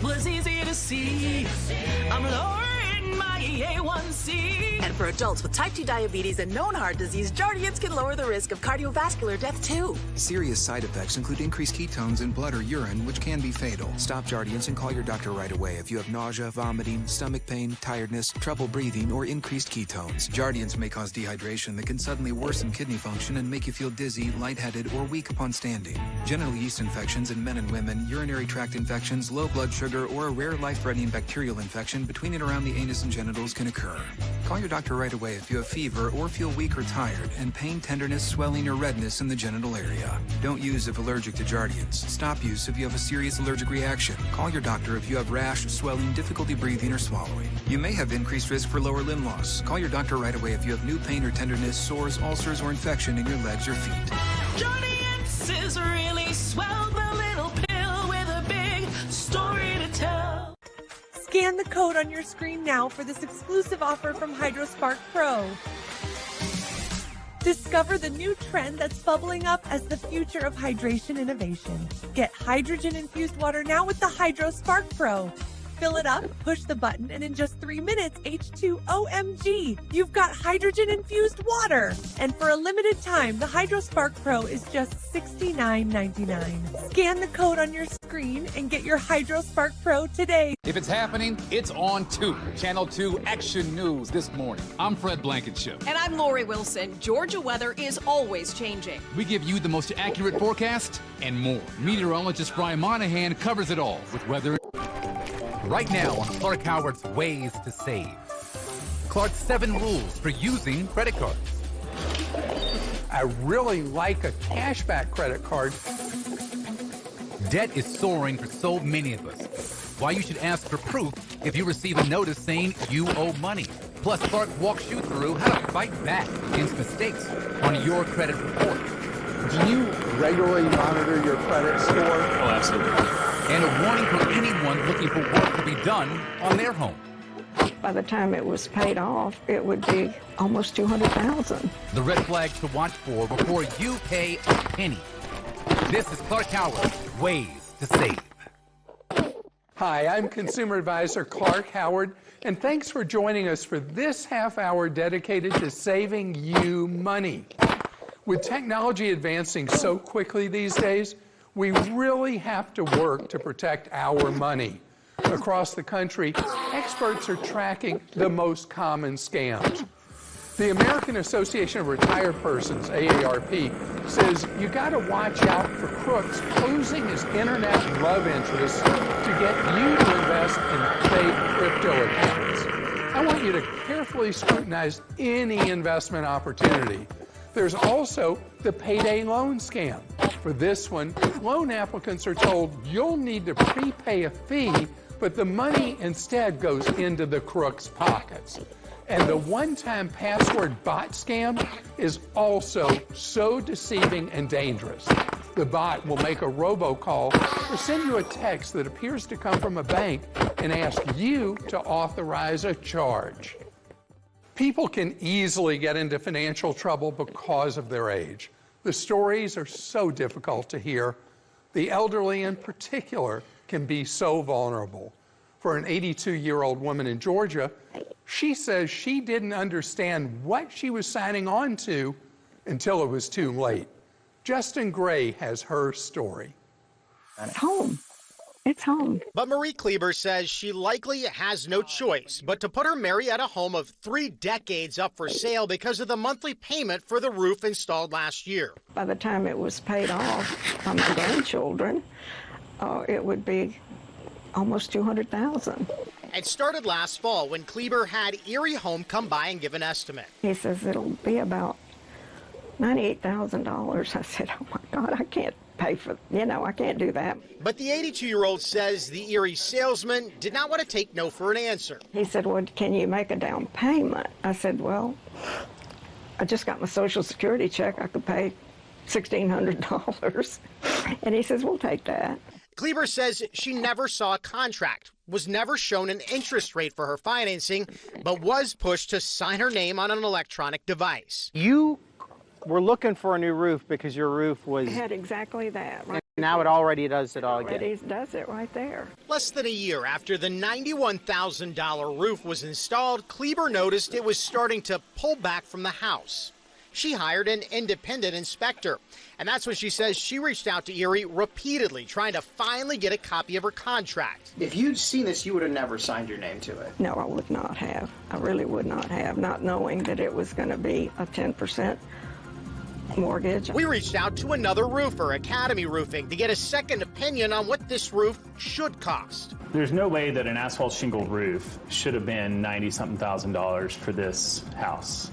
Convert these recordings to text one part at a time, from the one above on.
was easy to see. I'm lowering my A1C. And for adults with type 2 diabetes and known heart disease, Jardiance can lower the risk of cardiovascular death too. Serious side effects include increased ketones in blood or urine, which can be fatal. Stop Jardiance and call your doctor right away if you have nausea, vomiting, stomach pain, tiredness, trouble breathing, or increased ketones. Jardiance may cause dehydration that can suddenly worsen kidney function and make you feel dizzy, lightheaded, or weak upon standing. Genital yeast infections in men and women, urinary tract infections, low blood sugar, or a rare life-threatening bacterial infection between and around the anus and genitals can occur. Call your doctor right away if you have fever or feel weak or tired, and pain, tenderness, swelling, or redness in the genital area. Don't use if allergic to Jardiance. Stop use if you have a serious allergic reaction. Call your doctor if you have rash, swelling, difficulty breathing, or swallowing. You may have increased risk for lower limb loss. Call your doctor right away if you have new pain or tenderness, sores, ulcers, or infection in your legs or feet. Jardiance is really swell, the little pill with a big story to tell. Scan the code on your screen now for this exclusive offer from HydroSpark Pro. Discover the new trend that's bubbling up as the future of hydration innovation. Get hydrogen-infused water now with the HydroSpark Pro. Fill it up, push the button, and in just 3 minutes, H2OMG, you've got hydrogen-infused water. And for a limited time, the HydroSpark Pro is just $69.99. Scan the code on your screen and get your HydroSpark Pro today. If it's happening, it's on 2. Channel 2 Action News this morning. I'm Fred Blankenship. And I'm Lori Wilson. Georgia weather is always changing. We give you the most accurate forecast and more. Meteorologist Brian Monahan covers it all with weather. Right now on Clark Howard's Ways to Save. Clark's 7 rules for using credit cards. I really like a cashback credit card. Debt is soaring for so many of us. Why you should ask for proof if you receive a notice saying you owe money. Plus, Clark walks you through how to fight back against mistakes on your credit report. Do you regularly monitor your credit score? Oh, absolutely. And a warning for anyone looking for work to be done on their home. By the time it was paid off, it would be almost $200,000. The red flags to watch for before you pay a penny. This is Clark Howard's Ways to Save. Hi, I'm Consumer Advisor Clark Howard, and thanks for joining us for this half hour dedicated to saving you money. With technology advancing so quickly these days, we really have to work to protect our money. Across the country, experts are tracking the most common scams. The American Association of Retired Persons, AARP, says you got to watch out for crooks posing as internet love interests to get you to invest in fake crypto accounts. I want you to carefully scrutinize any investment opportunity. There's also the payday loan scam. For this one, loan applicants are told you'll need to prepay a fee, but the money instead goes into the crook's pockets. And the one-time password bot scam is also so deceiving and dangerous. The bot will make a robocall or send you a text that appears to come from a bank and ask you to authorize a charge. People can easily get into financial trouble because of their age. The stories are so difficult to hear. The elderly in particular can be so vulnerable. For an 82-year-old woman in Georgia, she says she didn't understand what she was signing on to until it was too late. Justin Gray has her story. It's home. It's home. But Marie Kleber says she likely has no choice but to put her Marietta home of 3 decades up for sale because of the monthly payment for the roof installed last year. By the time it was paid off by my grandchildren, it would be almost $200,000. It started last fall when Kleber had Erie Home come by and give an estimate. He says it'll be about $98,000. I said, oh my God, I can't pay for, I can't do that. But the 82-year-old says the Erie salesman did not want to take no for an answer. He said, well, can you make a down payment? I said, well, I just got my Social Security check. I could pay $1,600. And he says, we'll take that. Kleber says she never saw a contract, was never shown an interest rate for her financing, but was pushed to sign her name on an electronic device. You were looking for a new roof because your roof was... It had exactly that, right? Now it already does it all again. It does it right there. Less than a year after the $91,000 roof was installed, Kleber noticed it was starting to pull back from the house. She hired an independent inspector, and that's when she says she reached out to Erie repeatedly, trying to finally get a copy of her contract. If you'd seen this, you would have never signed your name to it. No, I would not have. I really would not have, not knowing that it was going to be a 10% mortgage. We reached out to another roofer, Academy Roofing, to get a second opinion on what this roof should cost. There's no way that an asphalt shingled roof should have been $90-something thousand for this house.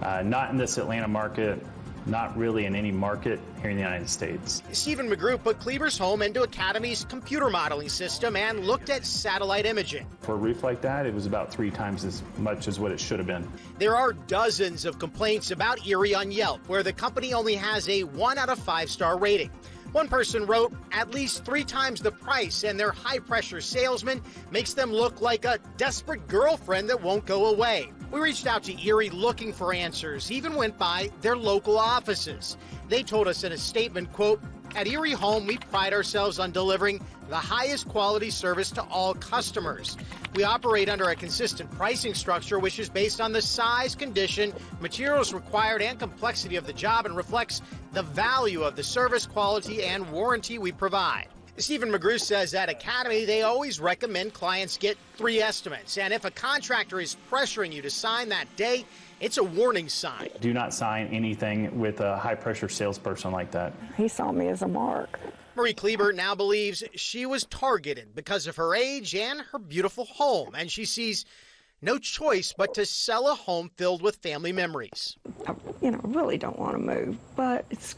Not in this Atlanta market, not really in any market here in the United States. Stephen McGrew put Kleber's home into Academy's computer modeling system and looked at satellite imaging. For a roof like that, it was about 3 times as much as what it should have been. There are dozens of complaints about Erie on Yelp, where the company only has a 1 out of 5-star rating. One person wrote, at least 3 times the price, and their high-pressure salesman makes them look like a desperate girlfriend that won't go away. We reached out to Erie looking for answers, even went by their local offices. They told us in a statement, quote, "At Erie Home, we pride ourselves on delivering the highest quality service to all customers. We operate under a consistent pricing structure, which is based on the size, condition, materials required, and complexity of the job, and reflects the value of the service, quality, and warranty we provide." Stephen McGrew says at Academy, they always recommend clients get 3 estimates. And if a contractor is pressuring you to sign that day, it's a warning sign. Do not sign anything with a high-pressure salesperson like that. He saw me as a mark. Marie Kleber now believes she was targeted because of her age and her beautiful home, and she sees no choice but to sell a home filled with family memories. I, really don't want to move, but it's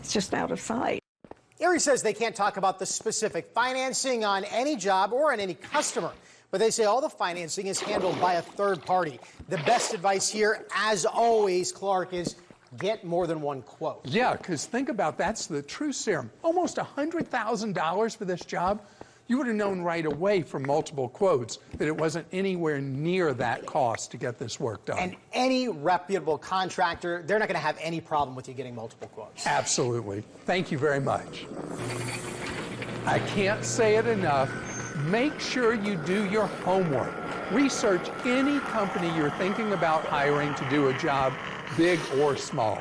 just out of sight. Erie says they can't talk about the specific financing on any job or on any customer, but they say all the financing is handled by a third party. The best advice here, as always, Clark, is get more than one quote. Yeah, because think about that's the truth serum. Almost $100,000 for this job. You would have known right away from multiple quotes that it wasn't anywhere near that cost to get this work done. And any reputable contractor, they're not going to have any problem with you getting multiple quotes. Absolutely. Thank you very much. I can't say it enough. Make sure you do your homework. Research any company you're thinking about hiring to do a job, big or small.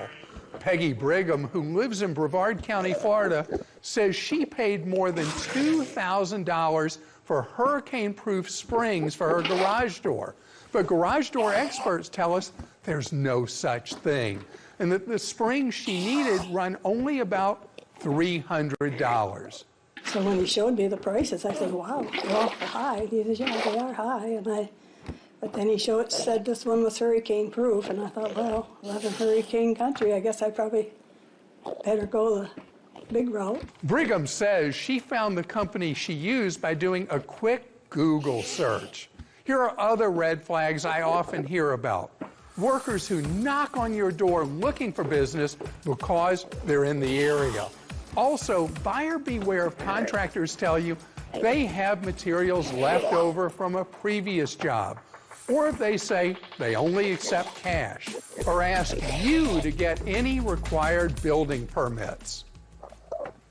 Peggy Brigham, who lives in Brevard County, Florida, says she paid more than $2,000 for hurricane-proof springs for her garage door. But garage door experts tell us there's no such thing, and that the springs she needed run only about $300. So when he showed me the prices, I said, wow, they're awful high. He said, yeah, they are high. But then he said this one was hurricane-proof, and I thought, well, I live in hurricane country. I guess I probably better go the big route. Brigham says she found the company she used by doing a quick Google search. Here are other red flags I often hear about. Workers who knock on your door looking for business because they're in the area. Also, buyer beware of contractors tell you they have materials left over from a previous job. Or if they say they only accept cash, or ask you to get any required building permits.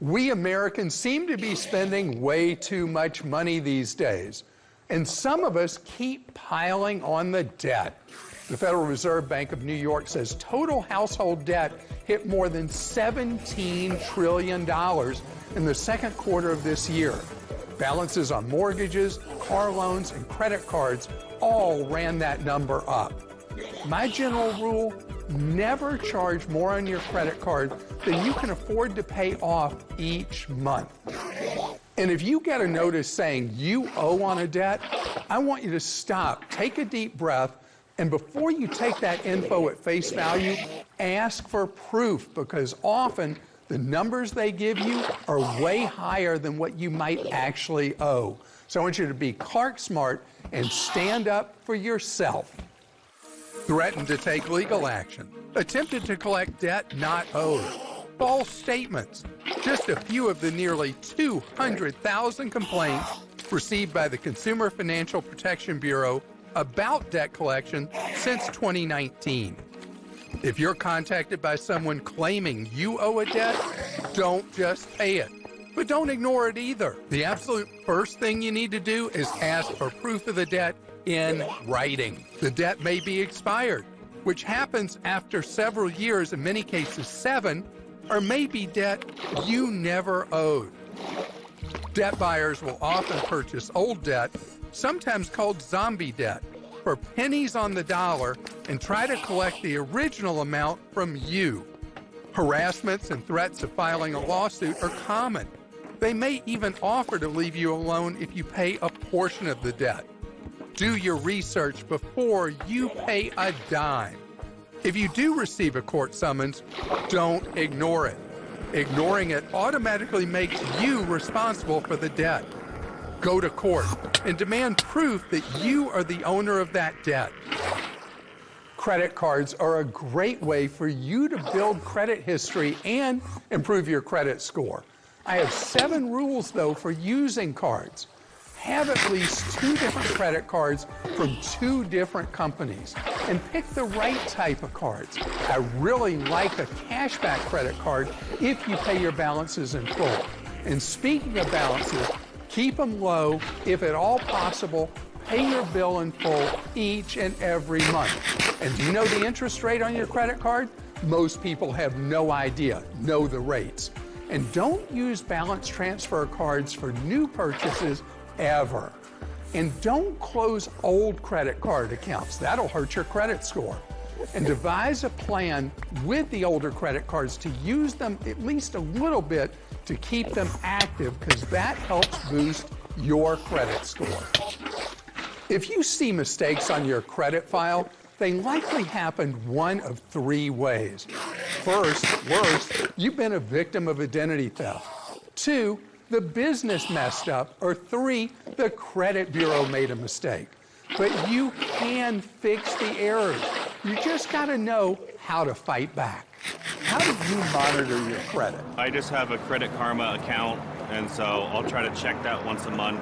We Americans seem to be spending way too much money these days, and some of us keep piling on the debt. The Federal Reserve Bank of New York says total household debt hit more than $17 trillion in the second quarter of this year. Balances on mortgages, car loans, and credit cards all ran that number up. My general rule, never charge more on your credit card than you can afford to pay off each month. And if you get a notice saying you owe on a debt, I want you to stop, take a deep breath, and before you take that info at face value, ask for proof, because often the numbers they give you are way higher than what you might actually owe. So I want you to be Clark smart and stand up for yourself. Threatened to take legal action. Attempted to collect debt not owed. False statements. Just a few of the nearly 200,000 complaints received by the Consumer Financial Protection Bureau about debt collection since 2019. If you're contacted by someone claiming you owe a debt, don't just pay it. But don't ignore it either. The absolute first thing you need to do is ask for proof of the debt in writing. The debt may be expired, which happens after several years, in many cases 7, or maybe debt you never owed. Debt buyers will often purchase old debt, sometimes called zombie debt, for pennies on the dollar and try to collect the original amount from you. Harassments and threats of filing a lawsuit are common. They may even offer to leave you alone if you pay a portion of the debt. Do your research before you pay a dime. If you do receive a court summons, don't ignore it. Ignoring it automatically makes you responsible for the debt. Go to court and demand proof that you are the owner of that debt. Credit cards are a great way for you to build credit history and improve your credit score. I have 7 rules, though, for using cards. Have at least 2 different credit cards from 2 different companies and pick the right type of cards. I really like a cashback credit card if you pay your balances in full. And speaking of balances, keep them low. If at all possible, pay your bill in full each and every month. And do you know the interest rate on your credit card? Most people have no idea, know the rates. And don't use balance transfer cards for new purchases ever. And don't close old credit card accounts. That'll hurt your credit score. And devise a plan with the older credit cards to use them at least a little bit to keep them active, because that helps boost your credit score. If you see mistakes on your credit file, they likely happened one of 3 ways. First, worst, you've been a victim of identity theft. 2, the business messed up. Or 3, the credit bureau made a mistake. But you can fix the errors. You just got to know how to fight back. How do you monitor your credit? I just have a Credit Karma account, and so I'll try to check that once a month,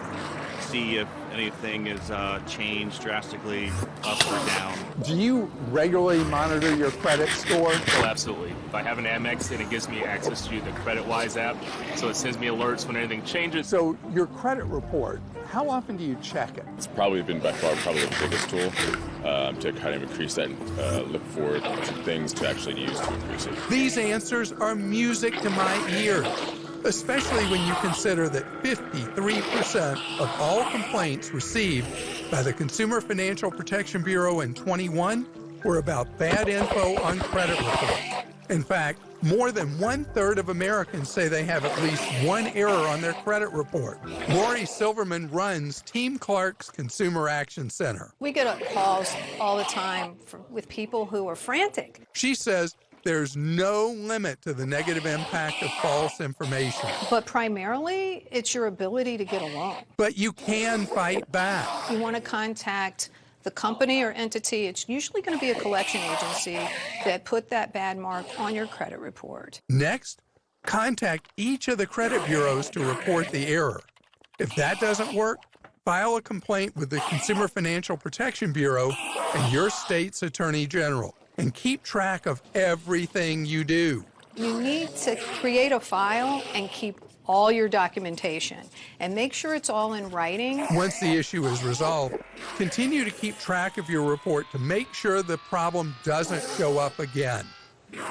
see if anything is changed drastically up or down. Do you regularly monitor your credit score? Oh, absolutely. If I have an Amex, then it gives me access to the CreditWise app, so it sends me alerts when anything changes. So your credit report, how often do you check it? It's probably been by far probably the biggest tool to kind of increase that and look forward to things to actually use to increase it. These answers are music to my ears, especially when you consider that 53% of all complaints received by the Consumer Financial Protection Bureau in 21 were about bad info on credit reports. In fact, more than 1/3 of Americans say they have at least one error on their credit report. Lori Silverman runs Team Clark's Consumer Action Center. We get calls all the time with people who are frantic. She says there's no limit to the negative impact of false information. But primarily, it's your ability to get a loan. But you can fight back. You want to contact the company or entity. It's usually going to be a collection agency that put that bad mark on your credit report. Next, contact each of the credit bureaus to report the error. If that doesn't work, file a complaint with the Consumer Financial Protection Bureau and your state's Attorney General. And keep track of everything you do. You need to create a file and keep all your documentation and make sure it's all in writing. Once the issue is resolved, continue to keep track of your report to make sure the problem doesn't show up again.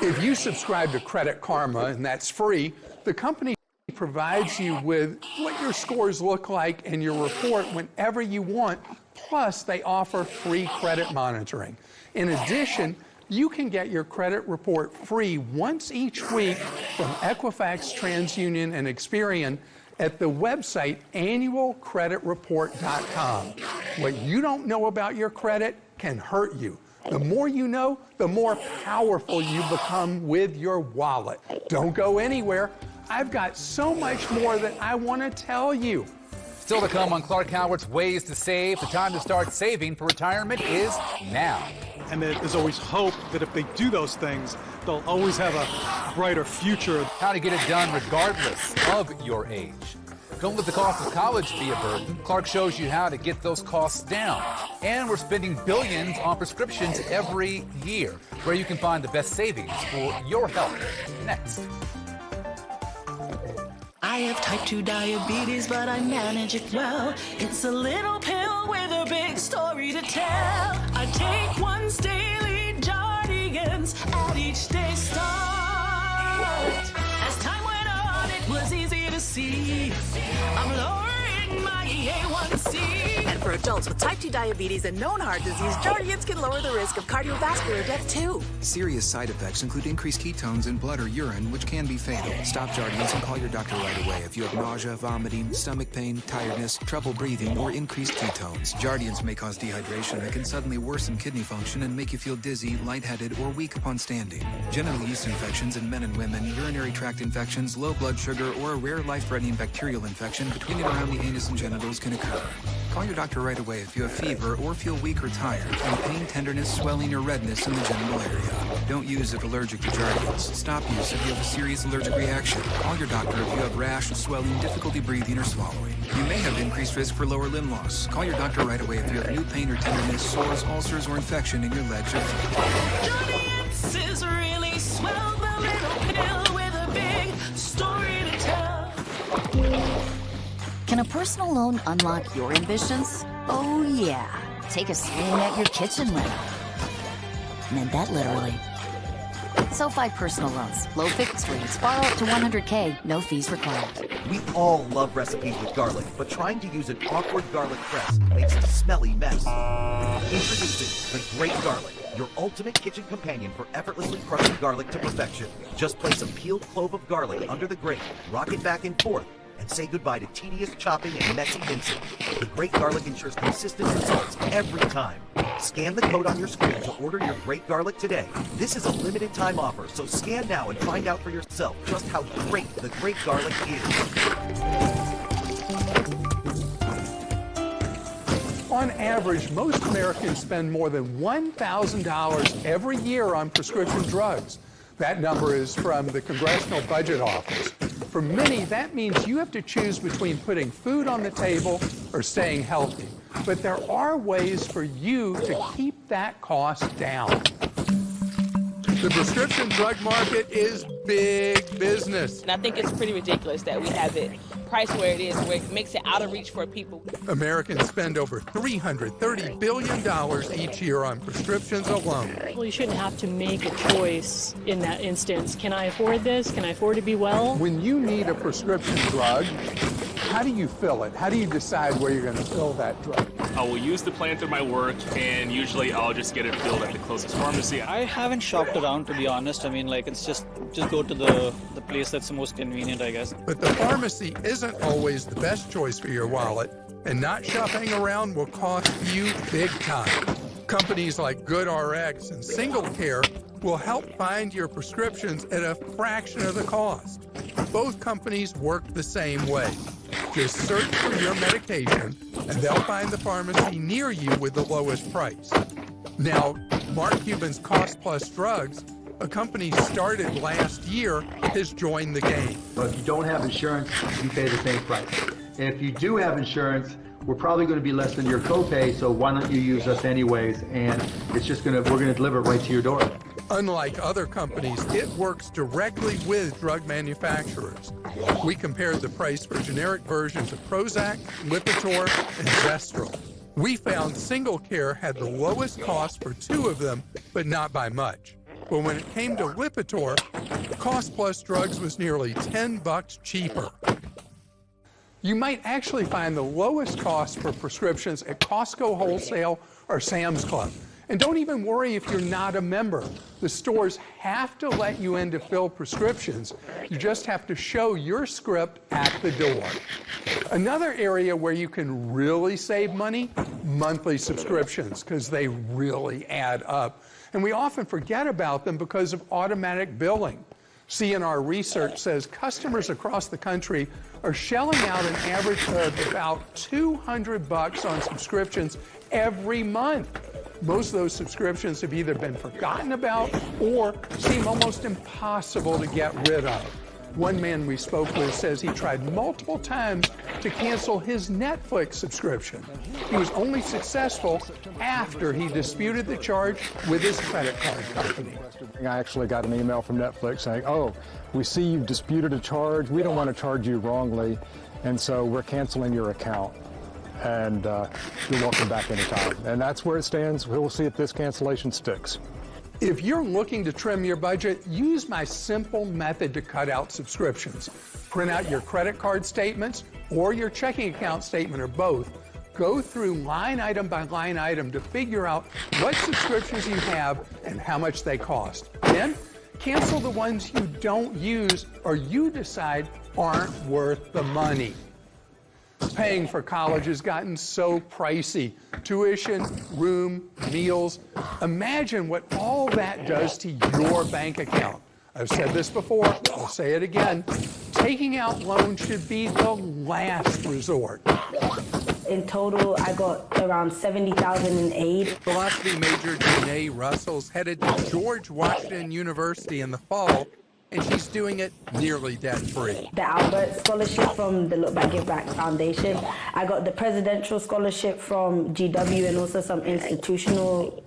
If you subscribe to Credit Karma, and that's free, the company provides you with what your scores look like and your report whenever you want. Plus, they offer free credit monitoring. In addition, you can get your credit report free once each week from Equifax, TransUnion, and Experian at the website annualcreditreport.com. What you don't know about your credit can hurt you. The more you know, the more powerful you become with your wallet. Don't go anywhere. I've got so much more that I want to tell you. Still to come on Clark Howard's Ways to Save. The time to start saving for retirement is now. And there's always hope that if they do those things, they'll always have a brighter future. How to get it done regardless of your age. Don't let the cost of college be a burden. Clark shows you how to get those costs down. And we're spending billions on prescriptions every year, where you can find the best savings for your health. Next. I have type 2 diabetes, but I manage it well. It's a little pill with a big story to tell. I take once daily Jardians at each day start. As time went on, it was easy to see I'm lowering my A1C. And for adults with type 2 diabetes and known heart disease, Jardians can lower the risk of cardiovascular death too. Serious side effects include increased ketones in blood or urine, which can be fatal. Stop Jardians and call your doctor right away if you have nausea, vomiting, stomach pain, tiredness, trouble breathing, or increased ketones. Jardians may cause dehydration that can suddenly worsen kidney function and make you feel dizzy, lightheaded, or weak upon standing. Genital yeast infections in men and women, urinary tract infections, low blood sugar, or a rare life-threatening bacterial infection between and around the anus and genitals can occur. Call your doctor right away if you have fever or feel weak or tired, and pain, tenderness, swelling, or redness in the genital area. Don't use if allergic to Jardians. Stop use if you have a serious allergic reaction. Call your doctor if you have rash, swelling, difficulty breathing, or swallowing. You may have increased risk for lower limb loss. Call your doctor right away if you have new pain or tenderness, sores, ulcers, or infection in your legs or feet. Jardians is really swell, the little pill with a big story to tell. Can a personal loan unlock your ambitions? Oh yeah. Take a swing at your kitchen limit. Meant that literally. SoFi personal loans. Low fixed rates. Borrow up to $100K. No fees required. We all love recipes with garlic, but trying to use an awkward garlic press makes a smelly mess. Introducing the Great Garlic, your ultimate kitchen companion for effortlessly crushing garlic to perfection. Just place a peeled clove of garlic under the grate, rock it back and forth, and say goodbye to tedious chopping and messy mincing. The Great Garlic ensures consistent results every time. Scan the code on your screen to order your Great Garlic today. This is a limited time offer, so scan now and find out for yourself just how great the Great Garlic is. On average, most Americans spend more than $1,000 every year on prescription drugs. That number is from the Congressional Budget Office. For many, that means you have to choose between putting food on the table or staying healthy. But there are ways for you to keep that cost down. The prescription drug market is big business. And I think it's pretty ridiculous that we have it priced where it is, where it makes it out of reach for people. Americans spend over $330 billion each year on prescriptions alone. Well, you shouldn't have to make a choice in that instance. Can I afford this? Can I afford to be well? When you need a prescription drug, how do you fill it? How do you decide where you're going to fill that drug? I will use the plan through my work, and usually I'll just get it filled at the closest pharmacy. I haven't shopped around, to be honest. I mean, like, it's just go to the place that's the most convenient, I guess. But the pharmacy isn't always the best choice for your wallet, and not shopping around will cost you big time. Companies like GoodRx and SingleCare will help find your prescriptions at a fraction of the cost. Both companies work the same way. Just search for your medication, and they'll find the pharmacy near you with the lowest price. Now, Mark Cuban's Cost Plus Drugs, a company started last year, has joined the game. So if you don't have insurance, you pay the same price. And if you do have insurance, we're probably going to be less than your copay, so why don't you use us anyways? And it's just we're going to deliver it right to your door. Unlike other companies, it works directly with drug manufacturers. We compared the price for generic versions of Prozac, Lipitor, and Zestril. We found SingleCare had the lowest cost for two of them, but not by much. But when it came to Lipitor, Cost Plus Drugs was nearly $10 cheaper. You might actually find the lowest cost for prescriptions at Costco Wholesale or Sam's Club. And don't even worry if you're not a member. The stores have to let you in to fill prescriptions. You just have to show your script at the door. Another area where you can really save money, monthly subscriptions, because they really add up. And we often forget about them because of automatic billing. CNR research says customers across the country are shelling out an average of about $200 on subscriptions every month. Most of those subscriptions have either been forgotten about or seem almost impossible to get rid of. One man we spoke with says he tried multiple times to cancel his Netflix subscription. He was only successful after he disputed the charge with his credit card company. I actually got an email from Netflix saying, oh, we see you've disputed a charge. We don't want to charge you wrongly, and so we're canceling your account. And you're welcome back anytime. And that's where it stands. We'll see if this cancellation sticks. If you're looking to trim your budget, use my simple method to cut out subscriptions. Print out your credit card statements or your checking account statement or both. Go through line item by line item to figure out what subscriptions you have and how much they cost. Then, cancel the ones you don't use or you decide aren't worth the money. Paying for college has gotten so pricey. Tuition, room, meals. Imagine what all that does to your bank account. I've said this before, I'll say it again. Taking out loans should be the last resort. In total, I got around $70,000 in aid. Philosophy major Janae Russell's headed to George Washington University in the fall, and she's doing it nearly debt-free. The Albert Scholarship from the Look Back Give Back Foundation. I got the Presidential Scholarship from GW and also some institutional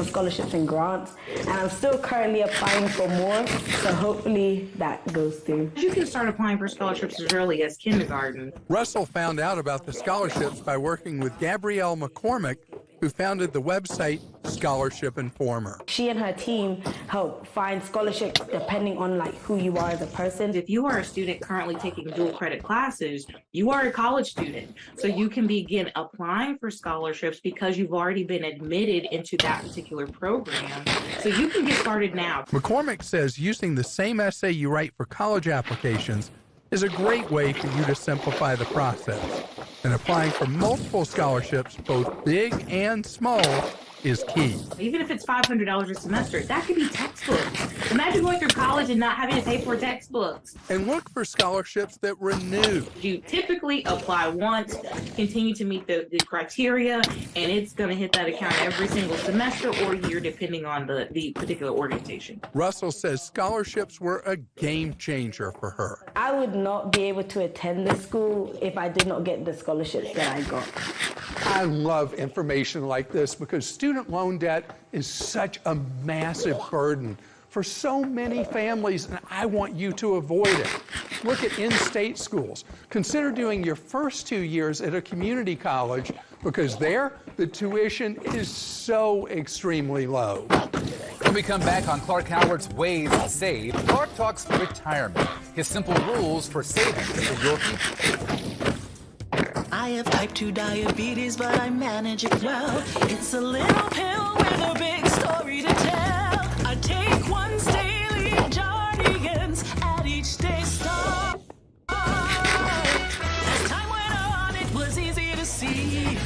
scholarships and grants. And I'm still currently applying for more, so hopefully that goes through. You can start applying for scholarships as early as kindergarten. Russell found out about the scholarships by working with Gabrielle McCormick, who founded the website Scholarship Informer. She and her team help find scholarships depending on like who you are as a person. If you are a student currently taking dual credit classes, you are a college student. So you can begin applying for scholarships because you've already been admitted into that particular program. So you can get started now. McCormick says using the same essay you write for college applications is a great way for you to simplify the process. And applying for multiple scholarships, both big and small, is key. Even if it's $500 a semester, that could be textbooks. Imagine going through college and not having to pay for textbooks. And look for scholarships that renew. You typically apply once, continue to meet the criteria, and it's going to hit that account every single semester or year, depending on the particular organization. Russell says scholarships were a game changer for her. I would not be able to attend the school if I did not get the scholarships that I got. I love information like this because student loan debt is such a massive burden for so many families, and I want you to avoid it. Look at in-state schools. Consider doing your first 2 years at a community college because there, the tuition is so extremely low. When we come back on Clark Howard's Ways to Save, Clark talks retirement, his simple rules for saving for your future. I have type 2 diabetes, but I manage it well. It's a little pill with a big story to tell. I take once daily, Jardians at each day's start. As time went on, it was easy to see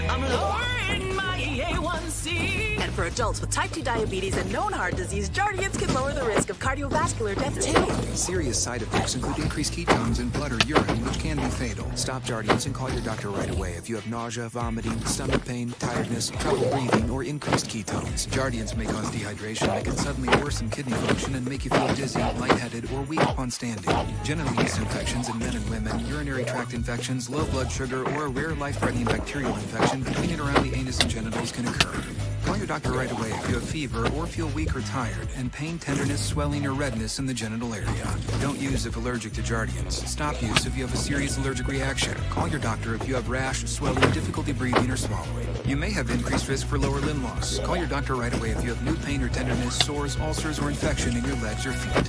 I'm lowering my A1C. And for adults with type 2 diabetes and known heart disease, Jardians can lower the risk of cardiovascular death too. Serious side effects include increased ketones in blood or urine, which can be fatal. Stop Jardians and call your doctor right away if you have nausea, vomiting, stomach pain, tiredness, trouble breathing, or increased ketones. Jardians may cause dehydration that can suddenly worsen kidney function and make you feel dizzy, lightheaded, or weak upon standing. Genital yeast infections in men and women, urinary tract infections, low blood sugar, or a rare life-threatening bacterial infection between and around the anus and genitals can occur. Call your doctor right away if you have fever or feel weak or tired, and pain, tenderness, swelling, or redness in the genital area. Don't use if allergic to Jardians. Stop use if you have a serious allergic reaction. Call your doctor if you have rash, swelling, difficulty breathing, or swallowing. You may have increased risk for lower limb loss. Call your doctor right away if you have new pain or tenderness, sores, ulcers, or infection in your legs or feet.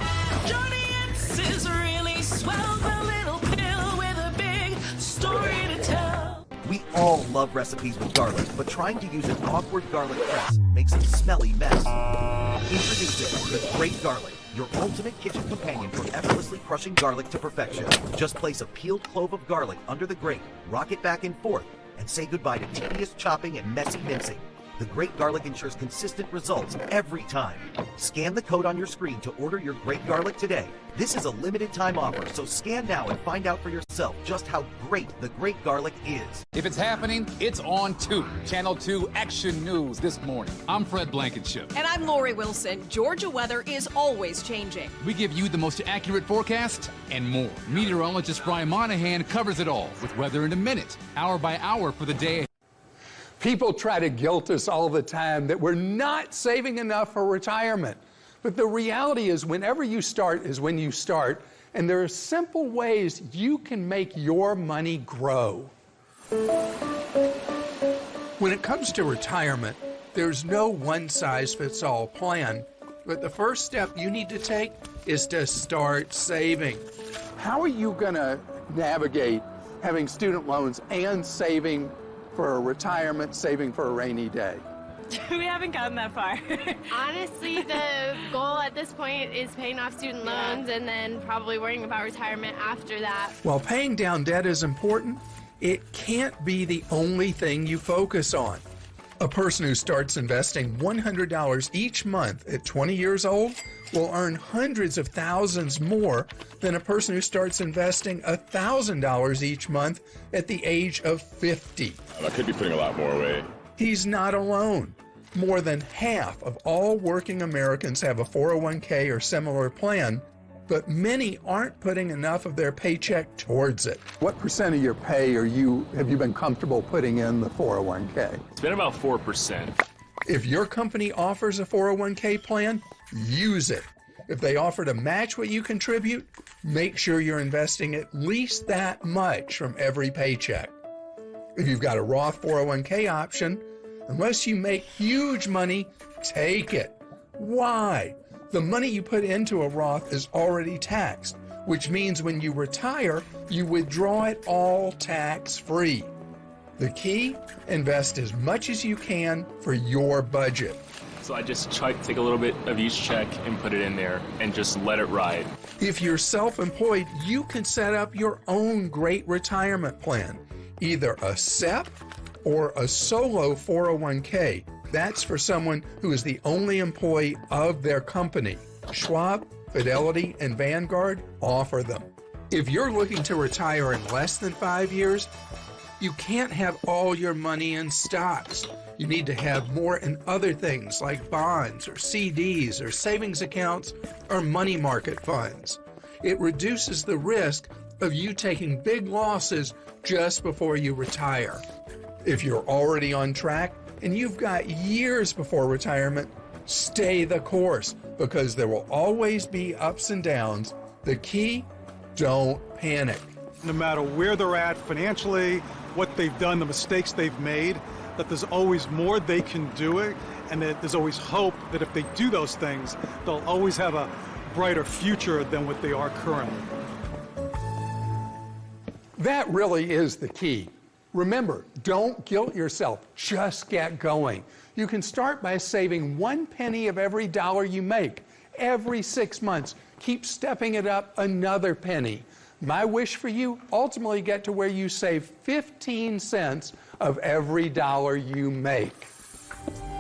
Jardians is really swell, the little pill with a big story to tell. We all love recipes with garlic, but trying to use an awkward garlic press makes a smelly mess. Introducing the Great Garlic, your ultimate kitchen companion for effortlessly crushing garlic to perfection. Just place a peeled clove of garlic under the grate, rock it back and forth, and say goodbye to tedious chopping and messy mincing. the Great Garlic ensures consistent results every time. Scan the code on your screen to order your Great Garlic today. This is a limited time offer, so scan now and find out for yourself just how great the Great Garlic is. If it's happening, it's on 2. Channel 2 Action News this morning. I'm Fred Blankenship. And I'm Lori Wilson. Georgia weather is always changing. We give you the most accurate forecast and more. Meteorologist Brian Monahan covers it all with weather in a minute, hour by hour for the day. People try to guilt us all the time that we're not saving enough for retirement. But the reality is, whenever you start is when you start, and there are simple ways you can make your money grow. When it comes to retirement, there's no one-size-fits-all plan, but the first step you need to take is to start saving. How are you going to navigate having student loans and saving for a retirement, saving for a rainy day? We haven't gotten that far. Honestly, the goal at this point is paying off student loans and then probably worrying about retirement after that. While paying down debt is important, it can't be the only thing you focus on. A person who starts investing $100 each month at 20 years old will earn hundreds of thousands more than a person who starts investing $1,000 each month at the age of 50. I could be putting a lot more away. He's not alone. More than half of all working Americans have a 401k or similar plan, but many aren't putting enough of their paycheck towards it. What percent of your pay have you been comfortable putting in the 401k? It's been about 4%. If your company offers a 401k plan, use it. If they offer to match what you contribute, make sure you're investing at least that much from every paycheck. If you've got a Roth 401k option, unless you make huge money, take it. Why? The money you put into a Roth is already taxed, which means when you retire, you withdraw it all tax-free. The key? Invest as much as you can for your budget. So I just try to take a little bit of each check and put it in there and just let it ride. If you're self-employed, you can set up your own great retirement plan, either a SEP or a solo 401k. That's for someone who is the only employee of their company. Schwab, Fidelity, and Vanguard offer them. If you're looking to retire in less than 5 years, you can't have all your money in stocks. You need to have more in other things like bonds or CDs or savings accounts or money market funds. It reduces the risk of you taking big losses just before you retire. If you're already on track and you've got years before retirement, stay the course because there will always be ups and downs. The key, don't panic. No matter where they're at financially, what they've done, the mistakes they've made, that there's always more they can do it, and that there's always hope that if they do those things, they'll always have a brighter future than what they are currently. That really is the key. Remember, don't guilt yourself. Just get going. You can start by saving 1 penny of every dollar you make. Every 6 months, keep stepping it up another penny. My wish for you, ultimately get to where you save 15 cents of every dollar you make.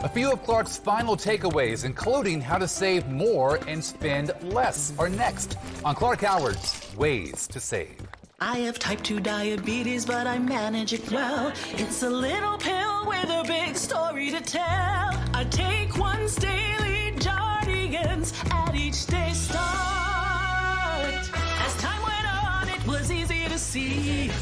A few of Clark's final takeaways, including how to save more and spend less, are next on Clark Howard's Ways to Save. I have type 2 diabetes, but I manage it well. It's a little pill with a big story to tell. I take once daily Jardians at each day start. As time went on, it was easy to see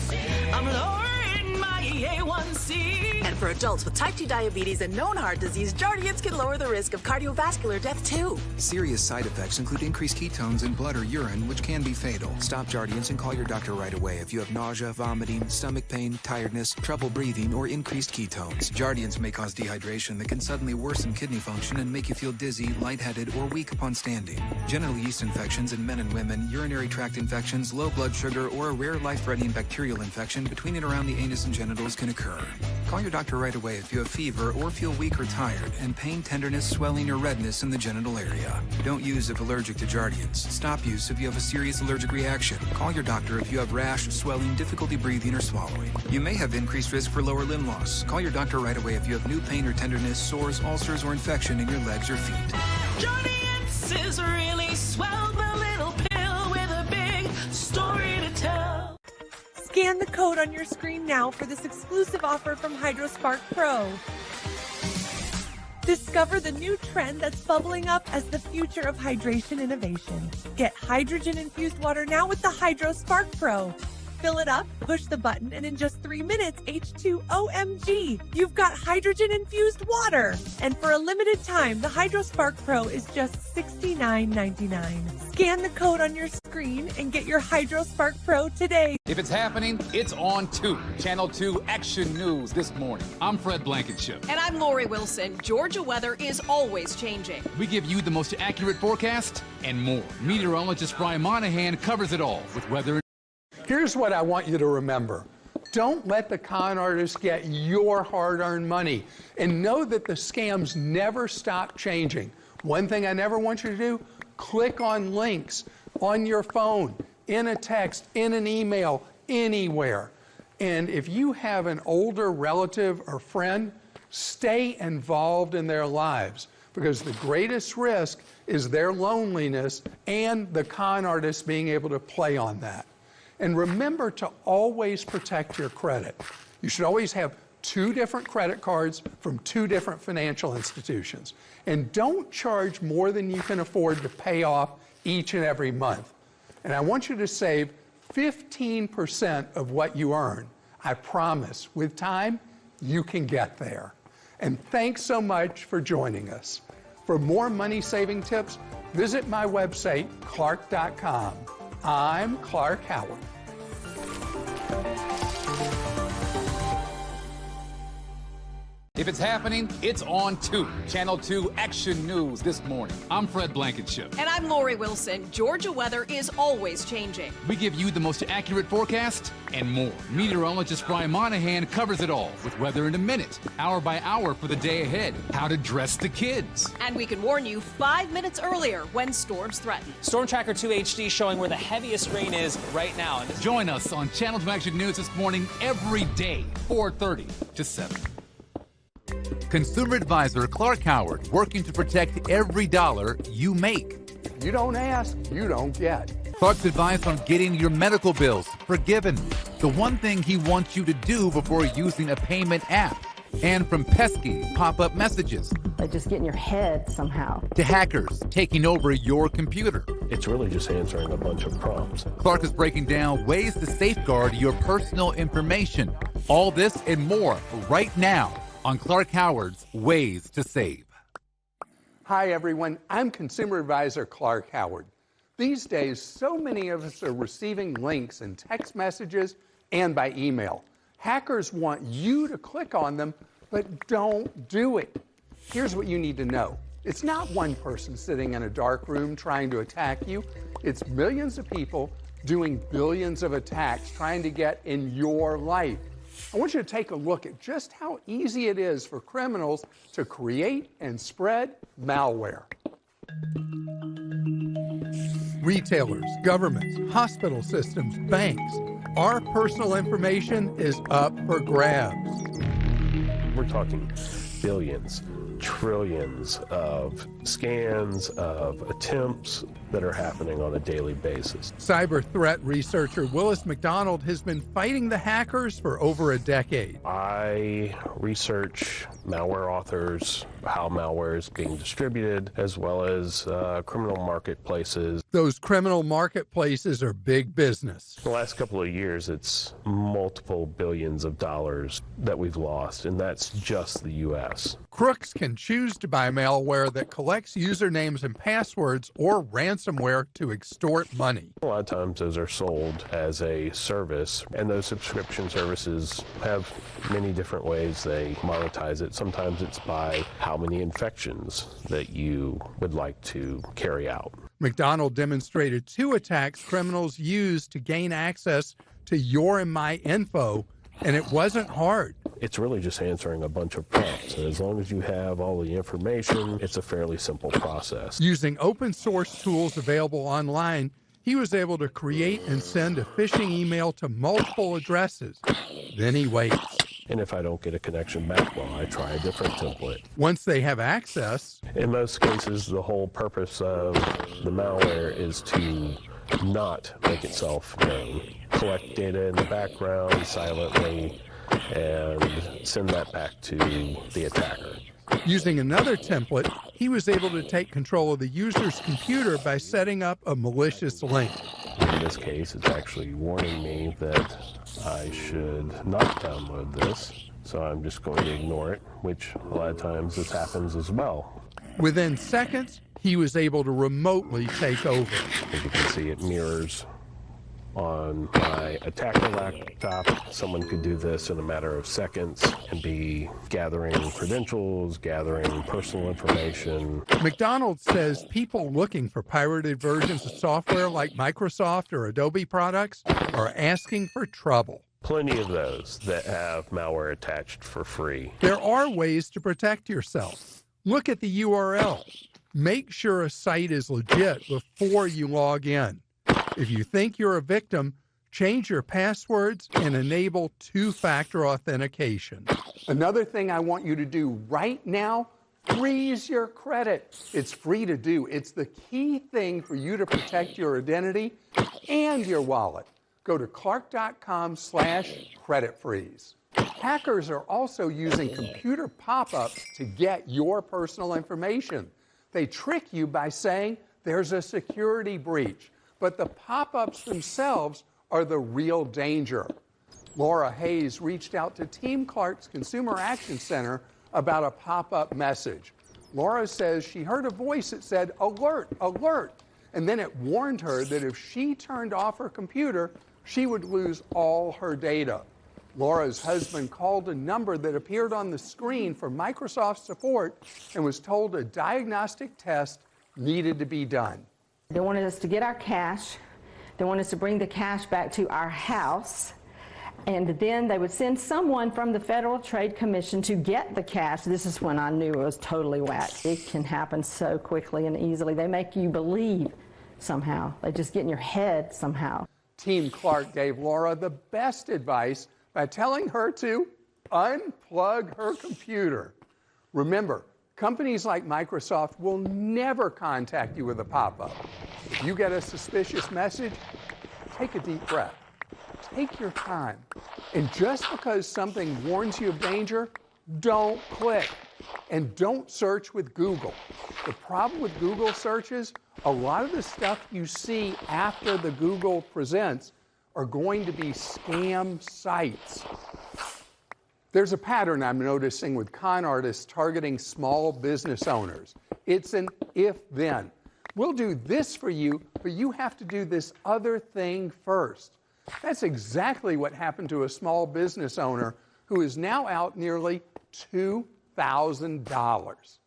I'm lowering my A1C. And for adults with type 2 diabetes and known heart disease, Jardians can lower the risk of cardiovascular death too. Serious side effects include increased ketones in blood or urine, which can be fatal. Stop Jardians and call your doctor right away if you have nausea, vomiting, stomach pain, tiredness, trouble breathing, or increased ketones. Jardians may cause dehydration that can suddenly worsen kidney function and make you feel dizzy, lightheaded, or weak upon standing. Genital yeast infections in men and women, urinary tract infections, low blood sugar, or a rare life-threatening bacterial infection between and around the anus and genitals can occur. Call your doctor doctor right away if you have fever or feel weak or tired, and pain, tenderness, swelling, or redness in the genital area. Don't use if allergic to Jardiance. Stop use if you have a serious allergic reaction. Call your doctor if you have rash, swelling, difficulty breathing, or swallowing. You may have increased risk for lower limb loss. Call your doctor right away if you have new pain or tenderness, sores, ulcers, or infection in your legs or feet. Jardiance is really swell, the little pill with a big story to tell. Scan the code on your screen now for this exclusive offer from HydroSpark Pro. Discover the new trend that's bubbling up as the future of hydration innovation. Get hydrogen-infused water now with the HydroSpark Pro. Fill it up, push the button, and in just 3 minutes, H2OMG, you've got hydrogen-infused water. And for a limited time, the HydroSpark Pro is just $69.99. Scan the code on your screen and get your HydroSpark Pro today. If it's happening, it's on 2. Channel 2 Action News this morning. I'm Fred Blankenship. And I'm Lori Wilson. Georgia weather is always changing. We give you the most accurate forecast and more. Meteorologist Brian Monahan covers it all with weather. Here's what I want you to remember. Don't let the con artists get your hard-earned money. And know that the scams never stop changing. One thing I never want you to do, click on links on your phone, in a text, in an email, anywhere. And if you have an older relative or friend, stay involved in their lives, because the greatest risk is their loneliness and the con artists being able to play on that. And remember to always protect your credit. You should always have 2 different credit cards from 2 different financial institutions. And don't charge more than you can afford to pay off each and every month. And I want you to save 15% of what you earn. I promise, with time, you can get there. And thanks so much for joining us. For more money-saving tips, visit my website, Clark.com. I'm Clark Howard. If it's happening, it's on 2. Channel 2 Action News this morning. I'm Fred Blankenship. And I'm Lori Wilson. Georgia weather is always changing. We give you the most accurate forecast and more. Meteorologist Brian Monahan covers it all with weather in a minute, hour by hour for the day ahead, how to dress the kids. And we can warn you 5 minutes earlier when storms threaten. Storm Tracker 2 HD showing where the heaviest rain is right now. Join us on Channel 2 Action News this morning every day, 4:30 to 7. Consumer advisor Clark Howard, working to protect every dollar you make. You don't ask, you don't get. Clark's advice on getting your medical bills forgiven. The one thing he wants you to do before using a payment app. And from pesky pop-up messages. Like just get in your head somehow. To hackers taking over your computer. It's really just answering a bunch of prompts. Clark is breaking down ways to safeguard your personal information. All this and more right now on Clark Howard's Ways to Save. Hi, everyone. I'm Consumer Advisor Clark Howard. These days, so many of us are receiving links in text messages and by email. Hackers want you to click on them, but don't do it. Here's what you need to know. It's not one person sitting in a dark room trying to attack you. It's millions of people doing billions of attacks trying to get in your life. I want you to take a look at just how easy it is for criminals to create and spread malware. Retailers, governments, hospital systems, banks. Our personal information is up for grabs. We're talking billions, trillions of scans, of attempts that are happening on a daily basis. Cyber threat researcher Willis McDonald has been fighting the hackers for over a decade. I research malware authors, how malware is being distributed, as well as criminal marketplaces. Those criminal marketplaces are big business. The last couple of years, it's multiple billions of dollars that we've lost, and that's just the U.S. Crooks can choose to buy malware that collects usernames and passwords or ransomware to extort money. A lot of times those are sold as a service, and those subscription services have many different ways they monetize it. Sometimes it's by how many infections that you would like to carry out. McDonald demonstrated 2 attacks criminals used to gain access to your and my info, and it wasn't hard. It's really just answering a bunch of prompts. And as long as you have all the information, it's a fairly simple process. Using open source tools available online, he was able to create and send a phishing email to multiple addresses. Then he waits. And if I don't get a connection back, well, I try a different template. Once they have access, in most cases, the whole purpose of the malware is to not make itself known. Collect data in the background silently and send that back to the attacker. Using another template, he was able to take control of the user's computer by setting up a malicious link. In this case, it's actually warning me that I should not download this, so I'm just going to ignore it, which a lot of times this happens as well. Within seconds, he was able to remotely take over. As you can see, it mirrors on my attacker laptop. Someone could do this in a matter of seconds and be gathering credentials, gathering personal information. McDonald's says people looking for pirated versions of software like Microsoft or Adobe products are asking for trouble. Plenty of those that have malware attached for free. There are ways to protect yourself. Look at the URL. Make sure a site is legit before you log in. If you think you're a victim, change your passwords and enable two-factor authentication. Another thing I want you to do right now, freeze your credit. It's free to do. It's the key thing for you to protect your identity and your wallet. Go to clark.com/credit freeze. Hackers are also using computer pop-ups to get your personal information. They trick you by saying there's a security breach, but the pop-ups themselves are the real danger. Laura Hayes reached out to Team Clark's Consumer Action Center about a pop-up message. Laura says she heard a voice that said, "Alert, alert," and then it warned her that if she turned off her computer, she would lose all her data. Laura's husband called a number that appeared on the screen for Microsoft support and was told a diagnostic test needed to be done. They wanted us to get our cash. They wanted us to bring the cash back to our house. And then they would send someone from the Federal Trade Commission to get the cash. This is when I knew it was totally whack. It can happen so quickly and easily. They make you believe somehow. They just get in your head somehow. Team Clark gave Laura the best advice by telling her to unplug her computer. Remember, companies like Microsoft will never contact you with a pop-up. If you get a suspicious message, take a deep breath. Take your time. And just because something warns you of danger, don't click. And don't search with Google. The problem with Google searches, a lot of the stuff you see after the Google presents are going to be scam sites. There's a pattern I'm noticing with con artists targeting small business owners. It's an if-then. We'll do this for you, but you have to do this other thing first. That's exactly what happened to a small business owner who is now out nearly $2,000.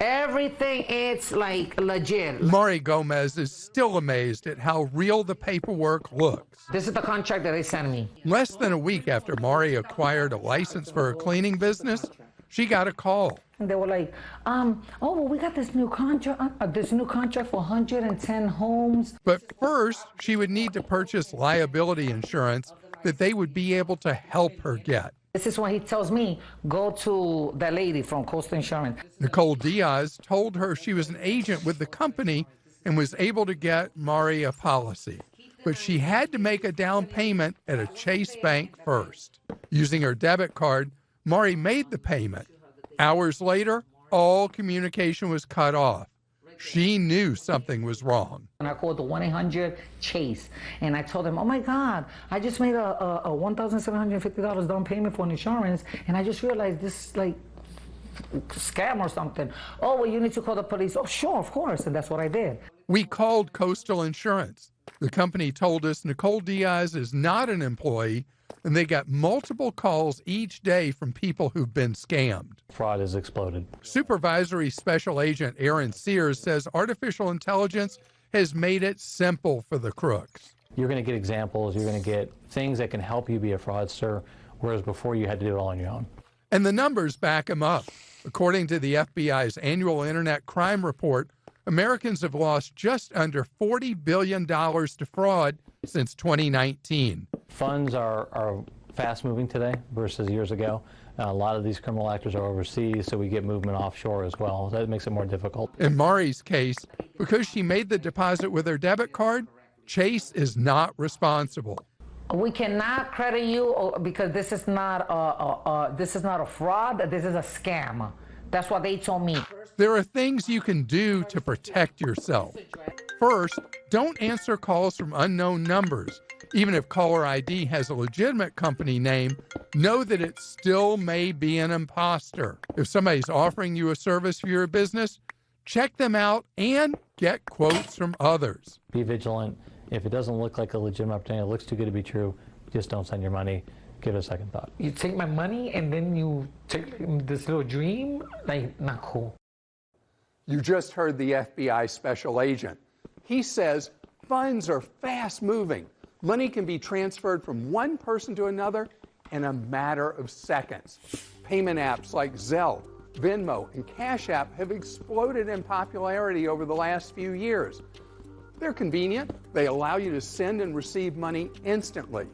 Everything is like legit. Mari Gomez is still amazed at how real the paperwork looks. This is the contract that they sent me. Less than a week after Mari acquired a license for her cleaning business, she got a call. And they were like, oh, well, we got this new contract for 110 homes. But first, she would need to purchase liability insurance that they would be able to help her get. This is why he tells me, go to the lady from Coastal Insurance. Nicole Diaz told her she was an agent with the company and was able to get Mari a policy. But she had to make a down payment at a Chase Bank first. Using her debit card, Mari made the payment. Hours later, all communication was cut off. She knew something was wrong. And I called the 1-800-CHASE, and I told them, oh my God, I just made a $1,750 down payment for an insurance, and I just realized this is like scam or something. Oh, well, you need to call the police. Oh, sure, of course, and that's what I did. We called Coastal Insurance. The company told us Nicole Diaz is not an employee, and they got multiple calls each day from people who've been scammed. Fraud has exploded. Supervisory Special Agent Aaron Sears says artificial intelligence has made it simple for the crooks. You're going to get examples. You're going to get things that can help you be a fraudster whereas before you had to do it all on your own. And the numbers back him up. According to the FBI's annual Internet Crime Report, Americans have lost just under $40 billion to fraud since 2019. Funds are fast-moving today versus years ago. A lot of these criminal actors are overseas, so we get movement offshore as well. That makes it more difficult. In Mari's case, because she made the deposit with her debit card, Chase is not responsible. We cannot credit you because this is not a fraud. This is a scam. That's what they told me. There are things you can do to protect yourself. First, don't answer calls from unknown numbers. Even if caller ID has a legitimate company name, know that it still may be an imposter. If somebody's offering you a service for your business, check them out and get quotes from others. Be vigilant. If it doesn't look like a legitimate opportunity, it looks too good to be true, just don't send your money. Give it a second thought. You take my money and then you take this little dream? Like, not cool. You just heard the FBI special agent. He says funds are fast moving. Money can be transferred from one person to another in a matter of seconds. Payment apps like Zelle, Venmo, and Cash App have exploded in popularity over the last few years. They're convenient. They allow you to send and receive money instantly.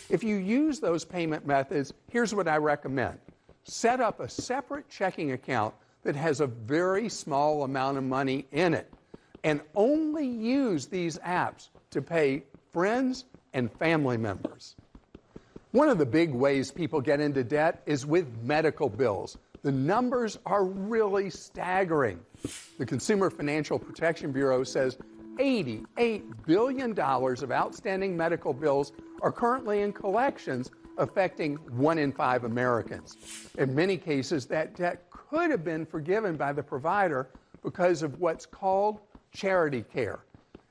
If you use those payment methods, here's what I recommend. Set up a separate checking account that has a very small amount of money in it, and only use these apps to pay friends and family members. One of the big ways people get into debt is with medical bills. The numbers are really staggering. The Consumer Financial Protection Bureau says $88 billion of outstanding medical bills are currently in collections, affecting 1 in 5 Americans. In many cases, that debt could have been forgiven by the provider because of what's called charity care.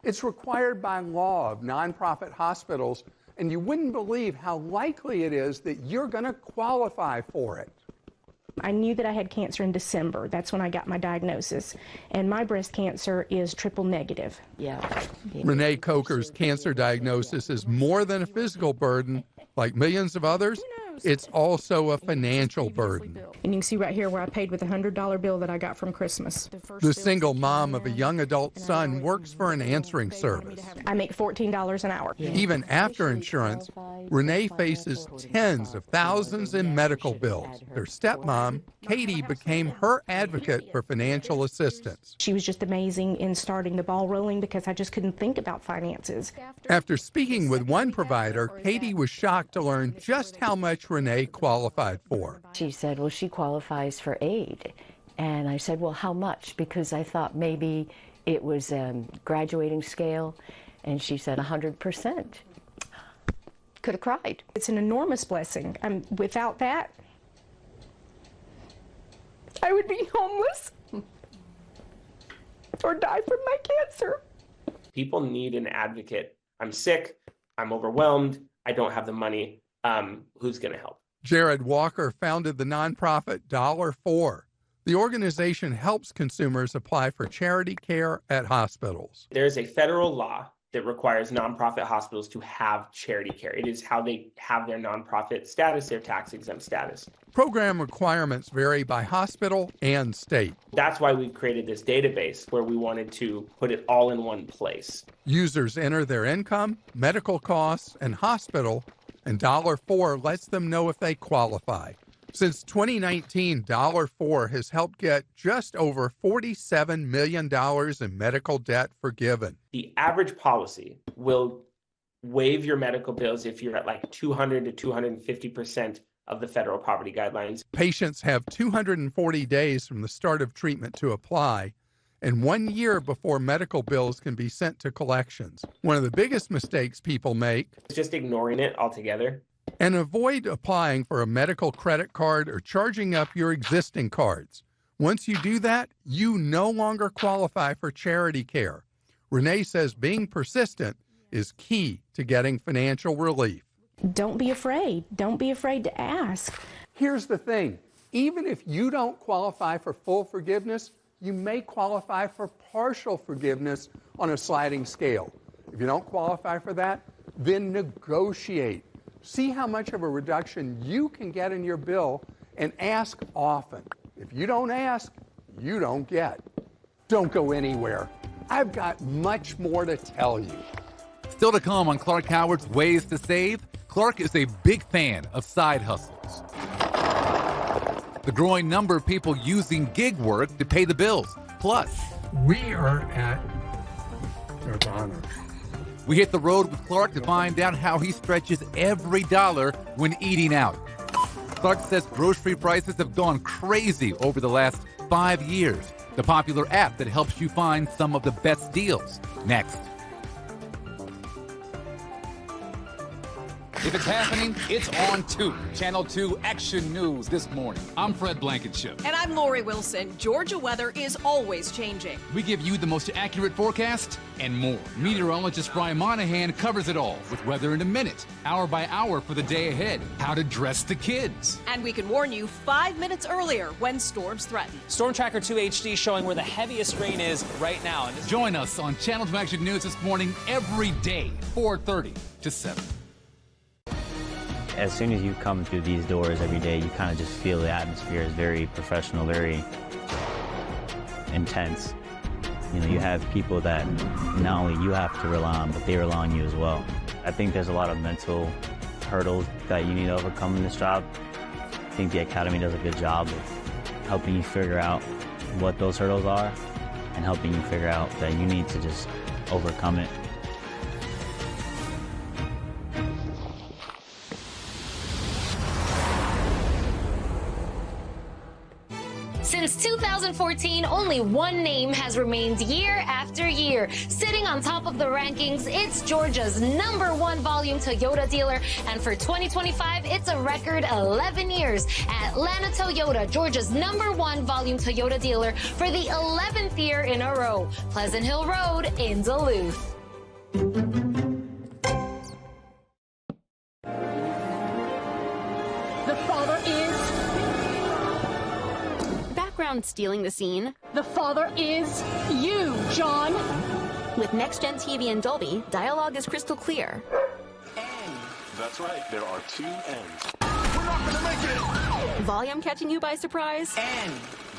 It's required by law of nonprofit hospitals, and you wouldn't believe how likely it is that you're going to qualify for it. I knew that I had cancer in December. That's when I got my diagnosis. And my breast cancer is triple negative. Yeah. Renee Coker's cancer diagnosis is more than a physical burden. Like millions of others, it's also a financial burden. And you can see right here where I paid with a $100 bill that I got from Christmas. The single mom of a young adult son works for an answering service. I make $14 an hour. Even after insurance, Renee faces tens of thousands in medical bills. Her stepmom, Katie, became her advocate for financial assistance. She was just amazing in starting the ball rolling because I just couldn't think about finances. After speaking with one provider, Katie was shocked to learn just how much Renee qualified for. She said, well, she qualifies for aid. And I said, well, how much? Because I thought maybe it was a graduating scale. And she said 100%. Could have cried. It's an enormous blessing. Without that, I would be homeless or die from my cancer. People need an advocate. I'm sick. I'm overwhelmed. I don't have the money. Who's going to help? Jared Walker founded the nonprofit $4. The organization helps consumers apply for charity care at hospitals. There's a federal law that requires nonprofit hospitals to have charity care. It is how they have their nonprofit status, their tax-exempt status. Program requirements vary by hospital and state. That's why we've created this database where we wanted to put it all in one place. Users enter their income, medical costs, and hospital, and $4 lets them know if they qualify. Since 2019, $4 has helped get just over $47 million in medical debt forgiven. The average policy will waive your medical bills if you're at like 200 to 250% of the federal poverty guidelines. Patients have 240 days from the start of treatment to apply, and 1 year before medical bills can be sent to collections. One of the biggest mistakes people make is just ignoring it altogether. And avoid applying for a medical credit card or charging up your existing cards. Once you do that, you no longer qualify for charity care. Renee says being persistent is key to getting financial relief. Don't be afraid. Don't be afraid to ask. Here's the thing. Even if you don't qualify for full forgiveness, you may qualify for partial forgiveness on a sliding scale. If you don't qualify for that, then negotiate. See how much of a reduction you can get in your bill and ask often. If you don't ask, you don't get. Don't go anywhere. I've got much more to tell you. Still to come on Clark Howard's Ways to Save, Clark is a big fan of side hustles. The growing number of people using gig work to pay the bills. Plus, we are at Nirvana. We hit the road with Clark to find out how he stretches every dollar when eating out. Clark says grocery prices have gone crazy over the last 5 years. The popular app that helps you find some of the best deals. Next. If it's happening, it's on 2. Channel 2 Action News this morning. I'm Fred Blankenship. And I'm Lori Wilson. Georgia weather is always changing. We give you the most accurate forecast and more. Meteorologist Brian Monahan covers it all with weather in a minute, hour by hour for the day ahead, how to dress the kids. And we can warn you 5 minutes earlier when storms threaten. Storm Tracker 2 HD showing where the heaviest rain is right now. Join us on Channel 2 Action News this morning every day, 4:30 to 7. As soon as you come through these doors every day, you kind of just feel the atmosphere is very professional, very intense. You know, you have people that not only you have to rely on, but they rely on you as well. I think there's a lot of mental hurdles that you need to overcome in this job. I think the Academy does a good job of helping you figure out what those hurdles are and helping you figure out that you need to just overcome it. Since 2014, only one name has remained year after year. Sitting on top of the rankings, it's Georgia's #1 volume Toyota dealer. And for 2025, it's a record 11 years. Atlanta Toyota, Georgia's #1 volume Toyota dealer for the 11th year in a row. Pleasant Hill Road in Duluth. The father is... Stealing the scene. The father is you, John. With Next Gen TV and Dolby, dialogue is crystal clear. That's right, there are 2 N's. We're not gonna make it! Volume catching you by surprise.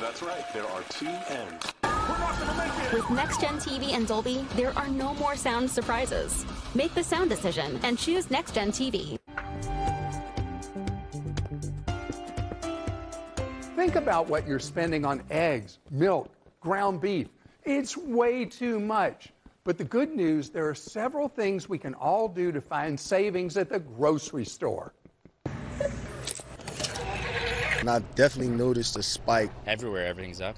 That's right, there are 2 N's. We're not gonna make it! With Next Gen TV and Dolby, there are no more sound surprises. Make the sound decision and choose Next Gen TV. Think about what you're spending on eggs, milk, ground beef. It's way too much. But the good news, there are several things we can all do to find savings at the grocery store. And I've definitely noticed a spike. Everywhere, everything's up.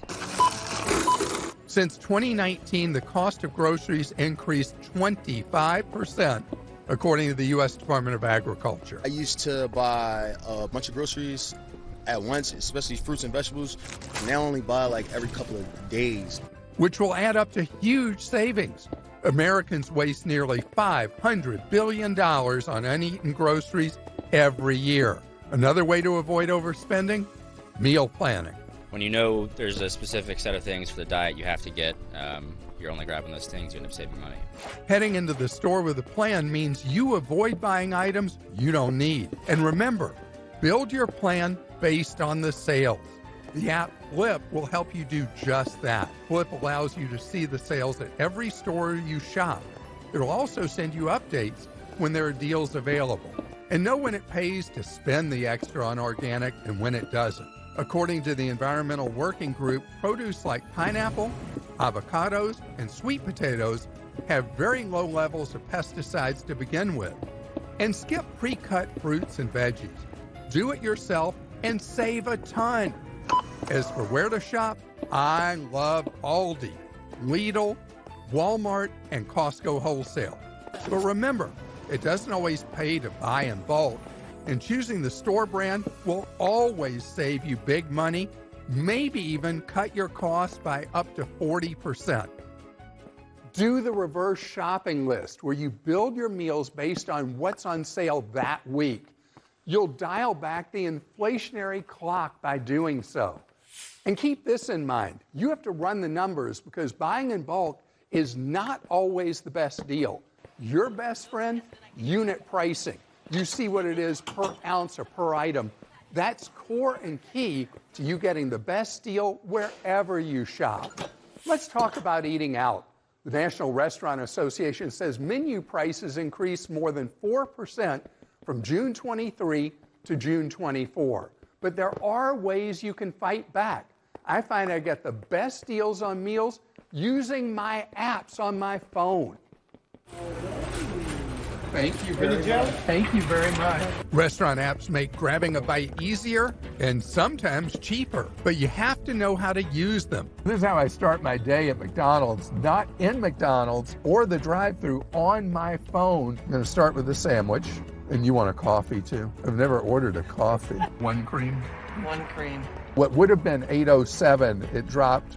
Since 2019, the cost of groceries increased 25%, according to the U.S. Department of Agriculture. I used to buy a bunch of groceries at once, especially fruits and vegetables. Now I only buy like every couple of days. Which will add up to huge savings. Americans waste nearly $500 billion on uneaten groceries every year. Another way to avoid overspending? Meal planning. When you know there's a specific set of things for the diet you have to get, you're only grabbing those things, you end up saving money. Heading into the store with a plan means you avoid buying items you don't need. And remember, build your plan based on the sales. The app Flip will help you do just that. Flip allows you to see the sales at every store you shop. It'll also send you updates when there are deals available, and know when it pays to spend the extra on organic and when it doesn't. According to the Environmental Working Group, produce like pineapple, avocados, and sweet potatoes have very low levels of pesticides to begin with. And skip pre-cut fruits and veggies. Do it yourself and save a ton. As for where to shop, I love Aldi, Lidl, Walmart, and Costco Wholesale. But remember, it doesn't always pay to buy in bulk, and choosing the store brand will always save you big money, maybe even cut your costs by up to 40%. Do the reverse shopping list, where you build your meals based on what's on sale that week. You'll dial back the inflationary clock by doing so. And keep this in mind. You have to run the numbers because buying in bulk is not always the best deal. Your best friend, unit pricing. You see what it is per ounce or per item. That's core and key to you getting the best deal wherever you shop. Let's talk about eating out. The National Restaurant Association says menu prices increased more than 4% from June 23 to June 24. But there are ways you can fight back. I find I get the best deals on meals using my apps on my phone. Thank you very much. Thank you very much. Restaurant apps make grabbing a bite easier and sometimes cheaper, but you have to know how to use them. This is how I start my day at McDonald's, not in McDonald's or the drive-thru, on my phone. I'm going to start with a sandwich, and you want a coffee too. I've never ordered a coffee. One cream. One cream. What would have been 807, it dropped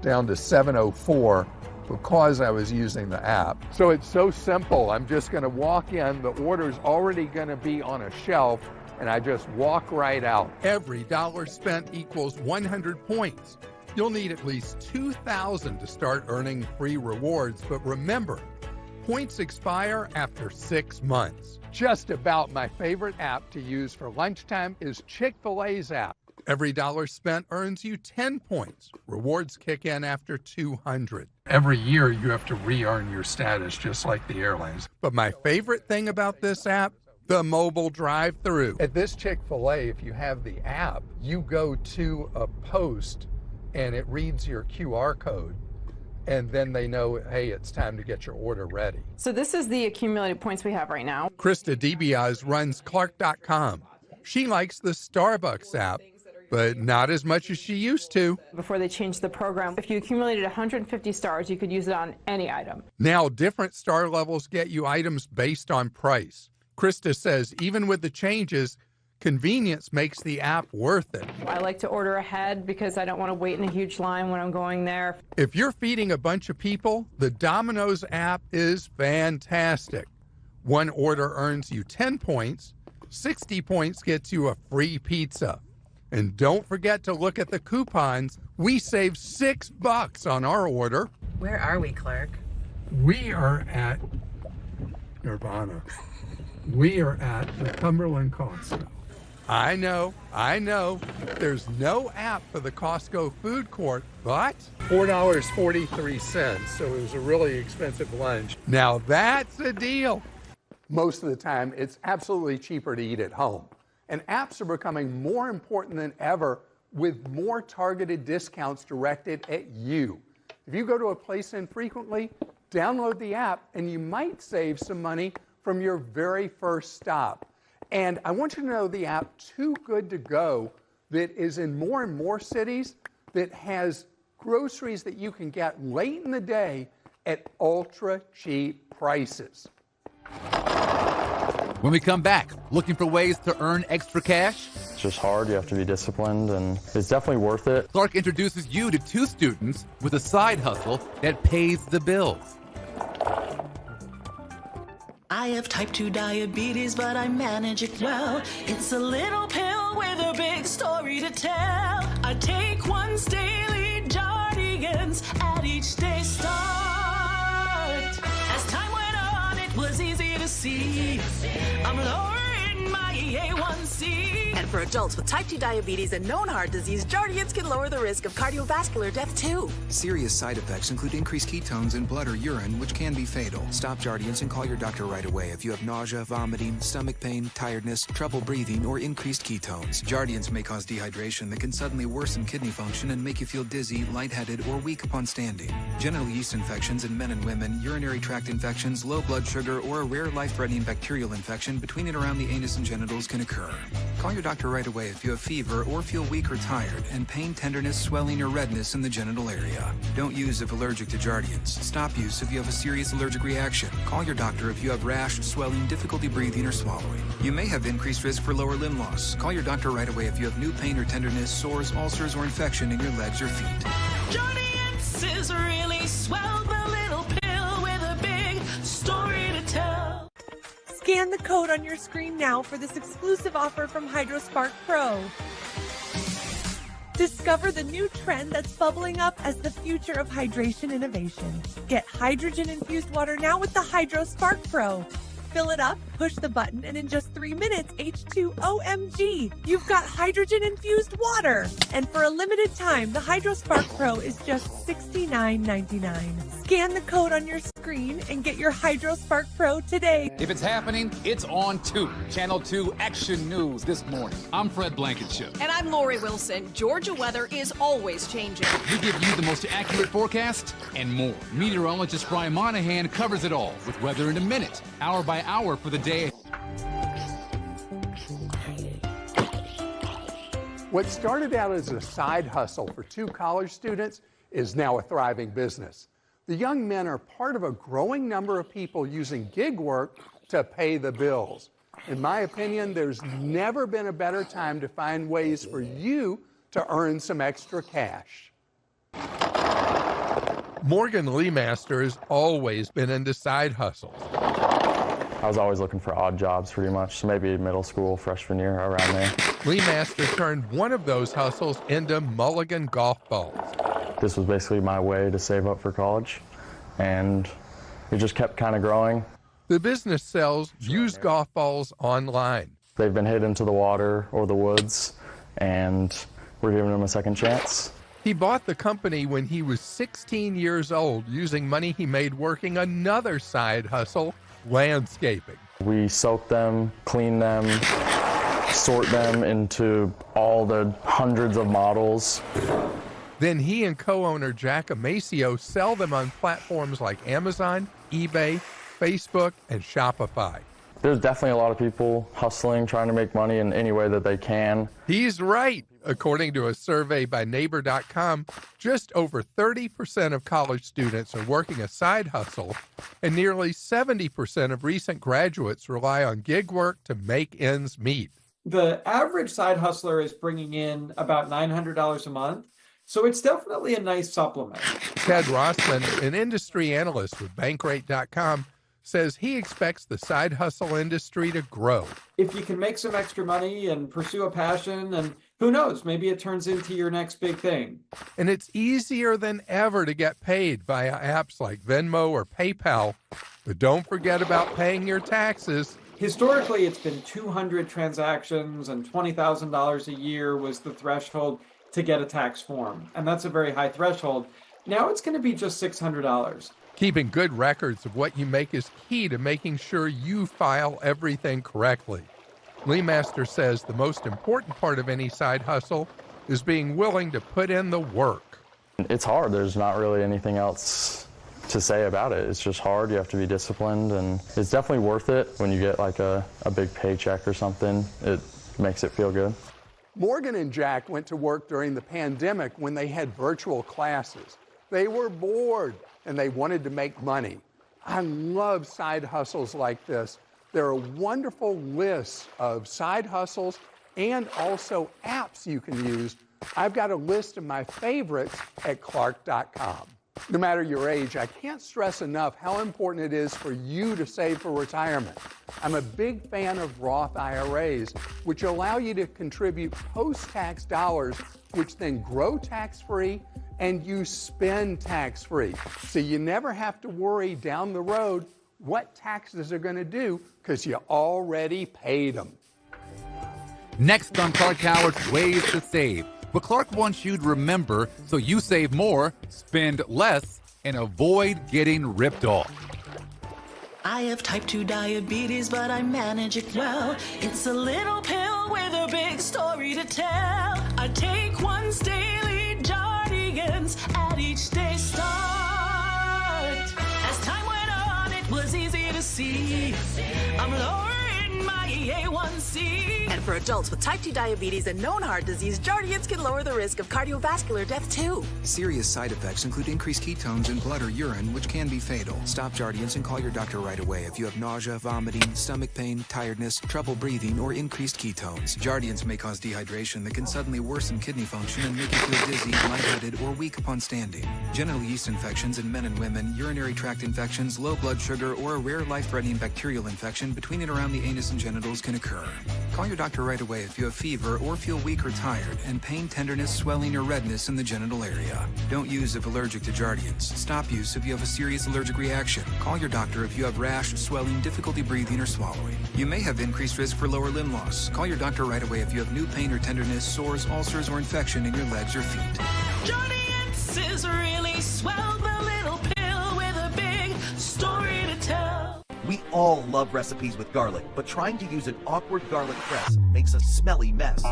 down to 704. Because I was using the app. So it's so simple. I'm just going to walk in, the order's already going to be on a shelf, and I just walk right out. Every dollar spent equals 100 points. You'll need at least 2,000 to start earning free rewards, but remember, points expire after 6 months. Just about my favorite app to use for lunchtime is Chick-fil-A's app. Every dollar spent earns you 10 points. Rewards kick in after 200. Every year you have to re-earn your status just like the airlines. But my favorite thing about this app, the mobile drive-thru. At this Chick-fil-A, if you have the app, you go to a post and it reads your QR code. And then they know, hey, it's time to get your order ready. So this is the accumulated points we have right now. Krista DiBiase runs Clark.com. She likes the Starbucks app, but not as much as she used to. Before they changed the program, if you accumulated 150 stars, you could use it on any item. Now, different star levels get you items based on price. Krista says even with the changes, convenience makes the app worth it. I like to order ahead because I don't want to wait in a huge line when I'm going there. If you're feeding a bunch of people, the Domino's app is fantastic. One order earns you 10 points, 60 points gets you a free pizza. And don't forget to look at the coupons. We saved $6 on our order. Where are we, Clark? We are at Nirvana. We are at the Cumberland Costco. I know. There's no app for the Costco food court, but $4.43, so it was a really expensive lunch. Now that's a deal. Most of the time, it's absolutely cheaper to eat at home. And apps are becoming more important than ever with more targeted discounts directed at you. If you go to a place infrequently, download the app and you might save some money from your very first stop. And I want you to know the app Too Good To Go that is in more and more cities that has groceries that you can get late in the day at ultra cheap prices. When we come back, looking for ways to earn extra cash? It's just hard. You have to be disciplined, and it's definitely worth it. Clark introduces you to two students with a side hustle that pays the bills. I have type 2 diabetes, but I manage it well. It's a little pill with a big story to tell. I take once daily Jardians at each day start. As time went on, it was easy to see I'm lowering my A1C. And for adults with type 2 diabetes and known heart disease, Jardians can lower the risk of cardiovascular death too. Serious side effects include increased ketones in blood or urine, which can be fatal. Stop Jardians and call your doctor right away if you have nausea, vomiting, stomach pain, tiredness, trouble breathing, or increased ketones. Jardians may cause dehydration that can suddenly worsen kidney function and make you feel dizzy, lightheaded, or weak upon standing. Genital yeast infections in men and women, urinary tract infections, low blood sugar, or a rare life-threatening bacterial infection between and around the anus and genitals can occur. Call your doctor right away if you have fever or feel weak or tired, and pain, tenderness, swelling, or redness in the genital area. Don't use if allergic to Jardians. Stop use if you have a serious allergic reaction. Call your doctor if you have rash, swelling, difficulty breathing, or swallowing. You may have increased risk for lower limb loss. Call your doctor right away if you have new pain or tenderness, sores, ulcers, or infection in your legs or feet. Jardians is really swell, the little pill with a big story to tell. Scan the code on your screen now for this exclusive offer from HydroSpark Pro. Discover the new trend that's bubbling up as the future of hydration innovation. Get hydrogen-infused water now with the HydroSpark Pro. Fill it up, push the button, and in just 3 minutes, H2OMG, you've got hydrogen-infused water. And for a limited time, the HydroSpark Pro is just $69.99. Scan the code on your screen and get your HydroSpark Pro today. If it's happening, it's on 2. Channel 2 Action News this morning. I'm Fred Blankenship. And I'm Lori Wilson. Georgia weather is always changing. We give you the most accurate forecast and more. Meteorologist Brian Monahan covers it all with weather in a minute, hour by hour for the day. What started out as a side hustle for 2 college students is now a thriving business. The young men are part of a growing number of people using gig work to pay the bills. In my opinion, there's never been a better time to find ways for you to earn some extra cash. Morgan Leemaster has always been into side hustles. I was always looking for odd jobs pretty much, so maybe middle school, freshman year, around there. Leemaster turned one of those hustles into Mulligan golf balls. This was basically my way to save up for college, and it just kept kind of growing. The business sells used golf balls online. They've been hit into the water or the woods, and we're giving them a second chance. He bought the company when he was 16 years old, using money he made working another side hustle, landscaping. We soak them, clean them, sort them into all the hundreds of models. Then he and co-owner Jack Amacio sell them on platforms like Amazon, eBay, Facebook, and Shopify. There's definitely a lot of people hustling, trying to make money in any way that they can. He's right. According to a survey by Neighbor.com, just over 30% of college students are working a side hustle, and nearly 70% of recent graduates rely on gig work to make ends meet. The average side hustler is bringing in about $900 a month, so it's definitely a nice supplement. Ted Rossman, an industry analyst with Bankrate.com, says he expects the side hustle industry to grow. If you can make some extra money and pursue a passion, and who knows, maybe it turns into your next big thing. And it's easier than ever to get paid via apps like Venmo or PayPal. But don't forget about paying your taxes. Historically, it's been 200 transactions, and $20,000 a year was the threshold to get a tax form. And that's a very high threshold. Now it's going to be just $600. Keeping good records of what you make is key to making sure you file everything correctly. Leemaster says the most important part of any side hustle is being willing to put in the work. It's hard. There's not really anything else to say about it. It's just hard. You have to be disciplined, and it's definitely worth it when you get like a big paycheck or something. It makes it feel good. Morgan and Jack went to work during the pandemic when they had virtual classes. They were bored and they wanted to make money. I love side hustles like this. There are wonderful lists of side hustles and also apps you can use. I've got a list of my favorites at Clark.com. No matter your age, I can't stress enough how important it is for you to save for retirement. I'm a big fan of Roth IRAs, which allow you to contribute post-tax dollars, which then grow tax-free and you spend tax-free. So you never have to worry down the road what taxes are going to do because you already paid them. Next on Clark Howard's Ways to Save. What Clark wants you to remember so you save more, spend less, and avoid getting ripped off. I have type 2 diabetes, but I manage it well. It's a little pill with a big story to tell. I take once daily, Jardians, at each day start. As time went on, it was easy to see I'm lowering my A1C. And for adults with type 2 diabetes and known heart disease, Jardians can lower the risk of cardiovascular death too. Serious side effects include increased ketones in blood or urine, which can be fatal. Stop Jardians and call your doctor right away if you have nausea, vomiting, stomach pain, tiredness, trouble breathing, or increased ketones. Jardians may cause dehydration that can suddenly worsen kidney function and make you feel dizzy, lightheaded, or weak upon standing. Genital yeast infections in men and women, urinary tract infections, low blood sugar, or a rare life-threatening bacterial infection between and around the anus and genitals can occur. Call your doctor doctor right away if you have fever or feel weak or tired, and pain, tenderness, swelling, or redness in the genital area. Don't use if allergic to Jardiance. Stop use if you have a serious allergic reaction. Call your doctor if you have rash, swelling, difficulty breathing, or swallowing. You may have increased risk for lower limb loss. Call your doctor right away if you have new pain or tenderness, sores, ulcers, or infection in your legs or feet. Jardiance is really swell, the little pill with a big story to tell. We all love recipes with garlic, but trying to use an awkward garlic press makes a smelly mess.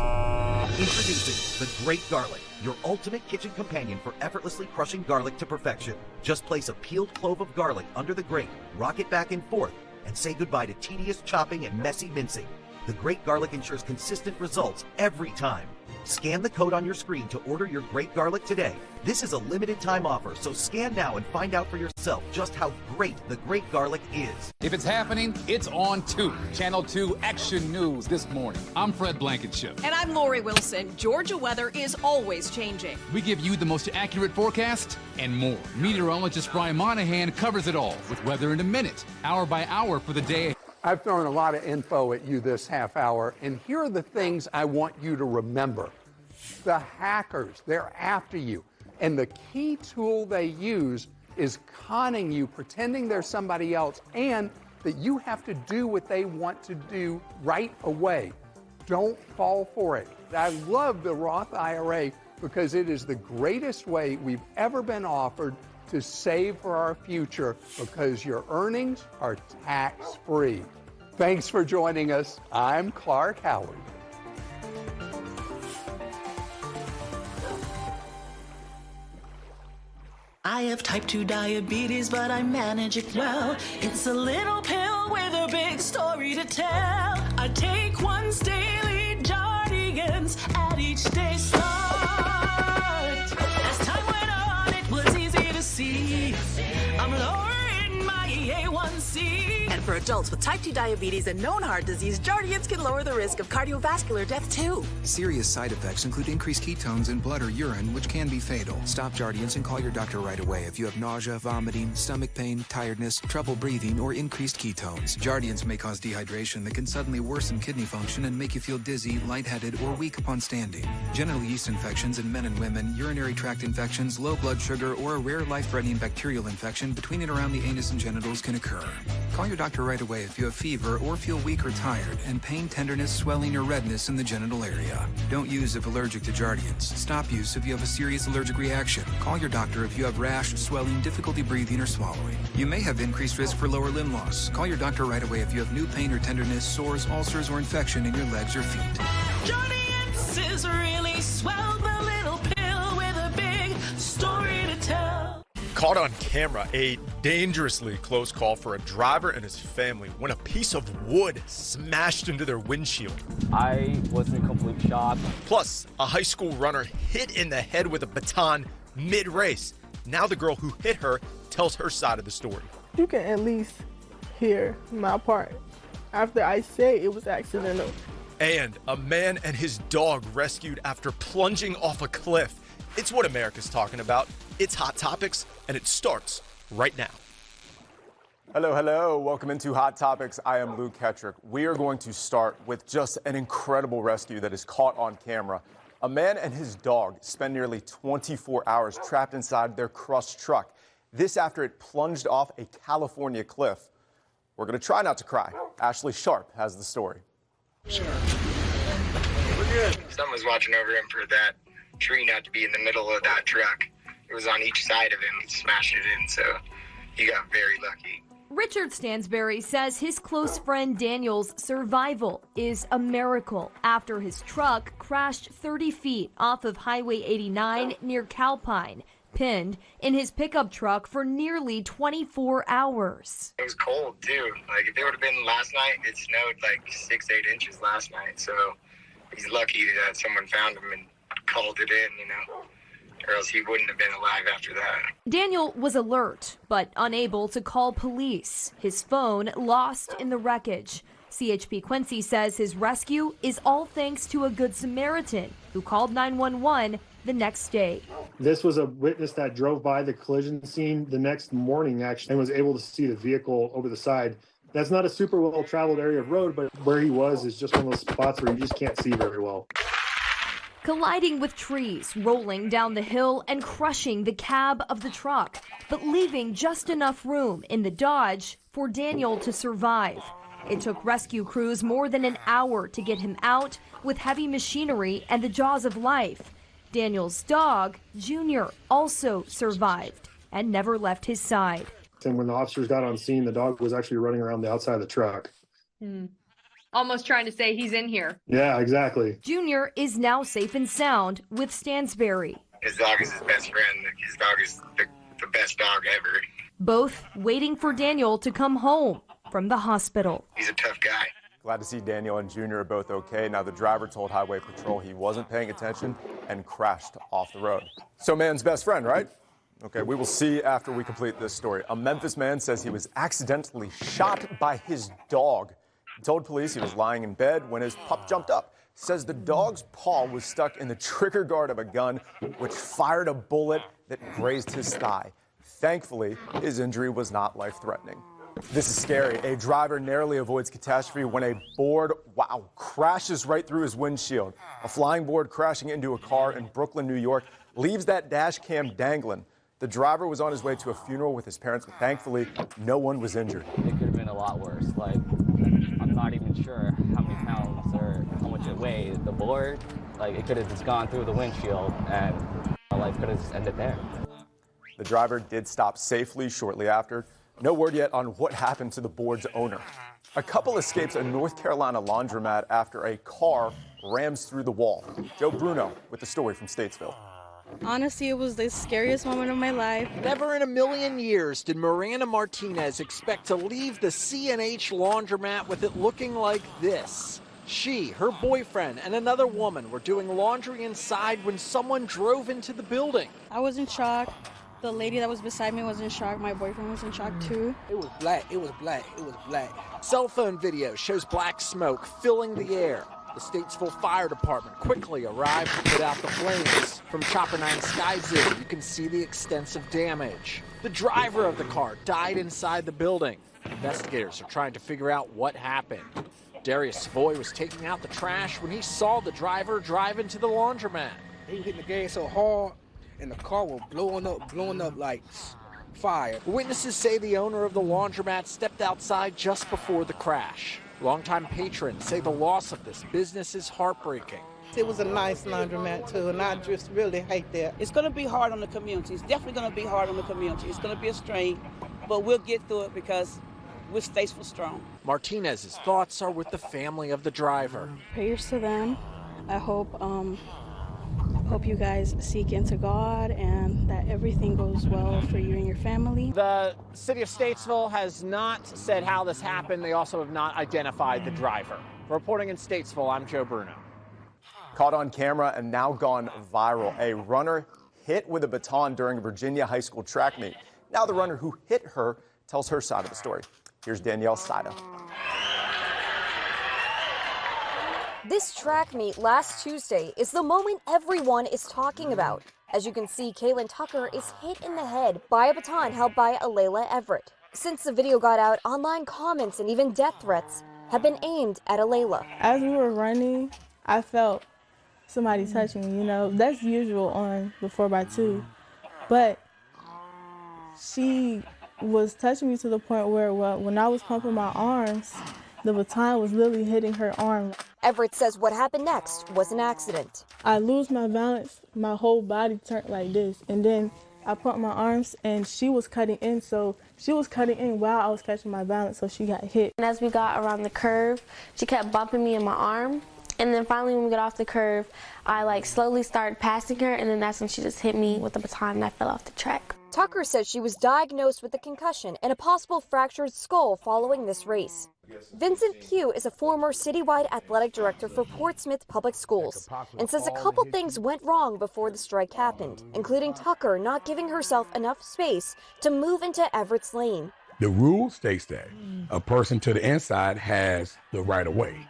Introducing the Great Garlic, your ultimate kitchen companion for effortlessly crushing garlic to perfection. Just place a peeled clove of garlic under the grate, rock it back and forth, and say goodbye to tedious chopping and messy mincing. The Great Garlic ensures consistent results every time. Scan the code on your screen to order your Great Garlic today. This is a limited time offer, so scan now and find out for yourself just how great the Great Garlic is. If it's happening, it's on 2. Channel 2 Action News this morning. I'm Fred Blankenship. And I'm Lori Wilson. Georgia weather is always changing. We give you the most accurate forecast and more. Meteorologist Brian Monahan covers it all with weather in a minute, hour by hour for the day. I've thrown a lot of info at you this half hour, and here are the things I want you to remember. The hackers, they're after you. And the key tool they use is conning you, pretending they're somebody else, and that you have to do what they want to do right away. Don't fall for it. I love the Roth IRA because it is the greatest way we've ever been offered to save for our future because your earnings are tax-free. Thanks for joining us. I'm Clark Howard. I have type 2 diabetes, but I manage it well. It's a little pill with a big story to tell. I take once daily, Jardiance, at each day start. As time went on, it was easy to see I'm lowering my A1C. And for adults with type 2 diabetes and known heart disease, Jardiance can lower the risk of cardiovascular death too. Serious side effects include increased ketones in blood or urine, which can be fatal. Stop Jardiance and call your doctor right away if you have nausea, vomiting, stomach pain, tiredness, trouble breathing, or increased ketones. Jardiance may cause dehydration that can suddenly worsen kidney function and make you feel dizzy, lightheaded, or weak upon standing. Genital yeast infections in men and women, urinary tract infections, low blood sugar, or a rare life-threatening bacterial infection between and around the anus and genitals can occur. Call your doctor right away if you have fever or feel weak or tired, and pain, tenderness, swelling, or redness in the genital area. Don't use if allergic to Jardiance. Stop use if you have a serious allergic reaction. Call your doctor if you have rash, swelling, difficulty breathing, or swallowing. You may have increased risk for lower limb loss. Call your doctor right away if you have new pain or tenderness, sores, ulcers, or infection in your legs or feet. Jardiance is really swell, the little pill with a big story to tell. Caught on camera, a dangerously close call for a driver and his family when a piece of wood smashed into their windshield. I was in complete shock. Plus, a high school runner hit in the head with a baton mid-race. Now the girl who hit her tells her side of the story. You can at least hear my part after I say it was accidental. And a man and his dog rescued after plunging off a cliff. It's what America's talking about. It's Hot Topics, and it starts right now. Hello. Welcome into Hot Topics. I am Luke Hetrick. We are going to start with just an incredible rescue that is caught on camera. A man and his dog spent nearly 24 hours trapped inside their crushed truck. This after it plunged off a California cliff. We're going to try not to cry. Ashley Sharp has the story. We're good. Someone's watching over him for that tree not to be in the middle of that truck. It was on each side of him, smashed it in, so he got very lucky. Richard Stansberry says his close friend Daniel's survival is a miracle after his truck crashed 30 feet off of Highway 89 near Calpine, pinned in his pickup truck for nearly 24 hours. It was cold, too. Like, if it would have been last night, it snowed like 6-8 inches last night, so he's lucky that someone found him and called it in, you know, or else he wouldn't have been alive after that. Daniel was alert, but unable to call police. His phone lost in the wreckage. CHP Quincy says his rescue is all thanks to a Good Samaritan who called 911 the next day. This was a witness that drove by the collision scene the next morning, actually, and was able to see the vehicle over the side That's not a super well traveled area of road, but where he was is just one of those spots where you just can't see very well. Colliding with trees, rolling down the hill and crushing the cab of the truck, but leaving just enough room in the Dodge for Daniel to survive. It took rescue crews more than an hour to get him out with heavy machinery and the jaws of life. Daniel's dog, Junior, also survived and never left his side. And when the officers got on scene, the dog was actually running around the outside of the truck. Almost trying to say he's in here. Yeah, exactly. Junior is now safe and sound with Stansberry. His dog is his best friend. His dog is the best dog ever. Both waiting for Daniel to come home from the hospital. He's a tough guy. Glad to see Daniel and Junior are both okay. Now, the driver told Highway Patrol he wasn't paying attention and crashed off the road. So, man's best friend, right? Okay, we will see after we complete this story. A Memphis man says he was accidentally shot by his dog. He told police he was lying in bed when his pup jumped up. Says the dog's paw was stuck in the trigger guard of a gun, which fired a bullet that grazed his thigh. Thankfully, his injury was not life-threatening. This is scary. A driver narrowly avoids catastrophe when a board, crashes right through his windshield. A flying board crashing into a car in Brooklyn, New York, leaves that dash cam dangling. The driver was on his way to a funeral with his parents, but thankfully, no one was injured. It could have been a lot worse. Like, I'm not even sure how many pounds or how much it weighed. The board, like, it could have just gone through the windshield and my life could have just ended there. The driver did stop safely shortly after. No word yet on what happened to the board's owner. A couple escapes a North Carolina laundromat after a car rams through the wall. Joe Bruno with the story from Statesville. Honestly, it was the scariest moment of my life. Never in a million years did Miranda Martinez expect to leave the C&H laundromat with it looking like this. She, her boyfriend, and another woman were doing laundry inside when someone drove into the building. I was in shock. The lady that was beside me was in shock. My boyfriend was in shock too. It was black, it was black, it was black. Cell phone video shows black smoke filling the air. The Statesville Fire Department quickly arrived to put out the flames. From Chopper 9 Sky Zoo, you can see the extensive damage. The driver of the car died inside the building. Investigators are trying to figure out what happened. Darius Savoy was taking out the trash when he saw the driver drive into the laundromat. He was hitting the gas so hard, and the car was blowing up like fire. Witnesses say the owner of the laundromat stepped outside just before the crash. Longtime patrons say the loss of this business is heartbreaking. It was a nice laundromat too, and I just really hate that. It's going to be hard on the community. It's definitely going to be hard on the community. It's going to be a strain, but we'll get through it because we're Statesville strong. Martinez's thoughts are with the family of the driver. Prayers to them. I hope you guys seek into God and that everything goes well for you and your family. The city of Statesville has not said how this happened. They also have not identified the driver. Reporting in Statesville, I'm Joe Bruno. Caught on camera and now gone viral. A runner hit with a baton during a Virginia high school track meet. Now the runner who hit her tells her side of the story. Here's Danielle Sida. This track meet last Tuesday is the moment everyone is talking about. As you can see, Kaylin Tucker is hit in the head by a baton held by Alayla Everett. Since the video got out, online comments and even death threats have been aimed at Alayla. As we were running, I felt somebody touching me, that's usual on the 4x2. But she was touching me to the point where when I was pumping my arms, the baton was literally hitting her arm. Everett says what happened next was an accident. I lose my balance, my whole body turned like this, and then I pumped my arms and she was cutting in, so she was cutting in while I was catching my balance, so she got hit. And as we got around the curve, she kept bumping me in my arm, and then finally when we got off the curve, I slowly started passing her, and then that's when she just hit me with the baton and I fell off the track. Tucker says she was diagnosed with a concussion and a possible fractured skull following this race. Vincent Pugh is a former citywide athletic director for Portsmouth Public Schools and says a couple things went wrong before the strike happened, including Tucker not giving herself enough space to move into Everett's lane. The rule states that a person to the inside has the right of way.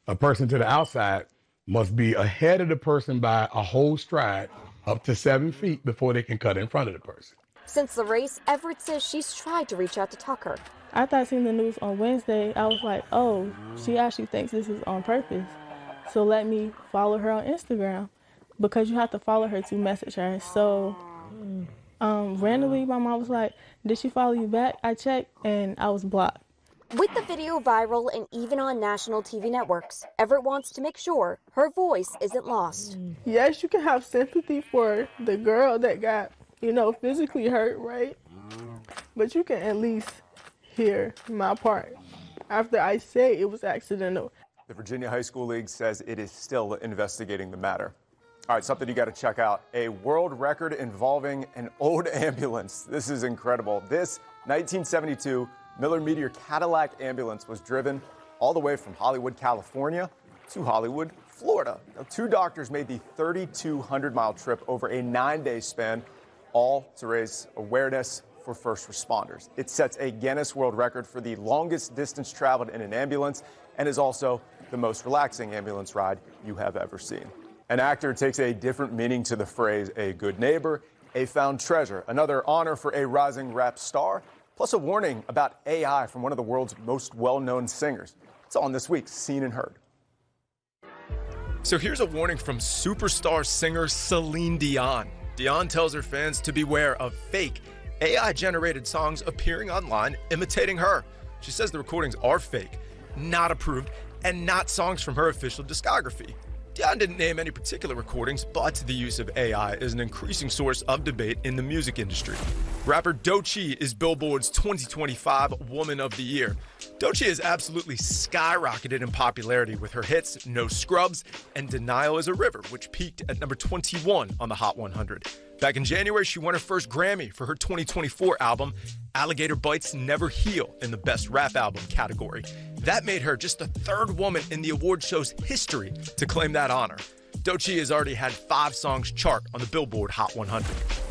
A person to the outside must be ahead of the person by a whole stride up to 7 feet before they can cut in front of the person. Since the race, Everett says she's tried to reach out to Tucker. after I seen the news on Wednesday, I was like, oh, she actually thinks this is on purpose. So let me follow her on Instagram, because you have to follow her to message her. So randomly, my mom was like, did she follow you back? I checked and I was blocked. With the video viral and even on national TV networks, Everett wants to make sure her voice isn't lost. Yes, you can have sympathy for the girl that got, physically hurt, right? But you can at least hear my part after I say it was accidental. The Virginia High School League says it is still investigating the matter. All right, something you got to check out. A world record involving an old ambulance. This is incredible. This 1972 Miller Meteor Cadillac ambulance was driven all the way from Hollywood, California to Hollywood, Florida. Now, 2 doctors made the 3,200-mile trip over a 9-day span, all to raise awareness for first responders. It sets a Guinness World Record for the longest distance traveled in an ambulance and is also the most relaxing ambulance ride you have ever seen. An actor takes a different meaning to the phrase a good neighbor, a found treasure, another honor for a rising rap star, plus a warning about AI from one of the world's most well-known singers. It's on this week's Seen and Heard. So here's a warning from superstar singer Celine Dion. Dion tells her fans to beware of fake AI-generated songs appearing online imitating her. She says the recordings are fake, not approved, and not songs from her official discography. Dion didn't name any particular recordings, but the use of AI is an increasing source of debate in the music industry. Rapper Doechii is Billboard's 2025 Woman of the Year. Doechii has absolutely skyrocketed in popularity with her hits No Scrubs and Denial is a River, which peaked at number 21 on the Hot 100. Back in January, she won her first Grammy for her 2024 album, Alligator Bites Never Heal, in the Best Rap Album category. That made her just the 3rd woman in the award show's history to claim that honor. Doechii has already had 5 songs chart on the Billboard Hot 100.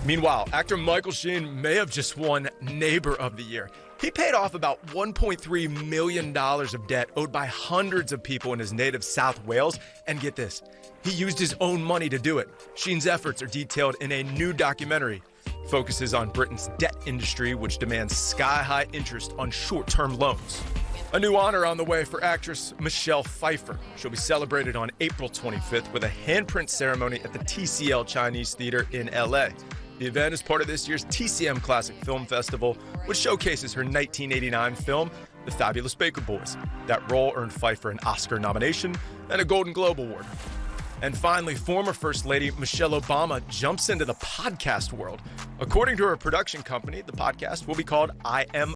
Meanwhile, actor Michael Sheen may have just won Neighbor of the Year. He paid off about $1.3 million of debt owed by hundreds of people in his native South Wales. And get this, he used his own money to do it. Sheen's efforts are detailed in a new documentary. It focuses on Britain's debt industry, which demands sky-high interest on short-term loans. A new honor on the way for actress Michelle Pfeiffer. She'll be celebrated on April 25th with a handprint ceremony at the TCL Chinese Theater in LA. The event is part of this year's TCM Classic Film Festival, which showcases her 1989 film, The Fabulous Baker Boys. That role earned Pfeiffer an Oscar nomination and a Golden Globe Award. And finally, former First Lady Michelle Obama jumps into the podcast world. According to her production company, the podcast will be called I Am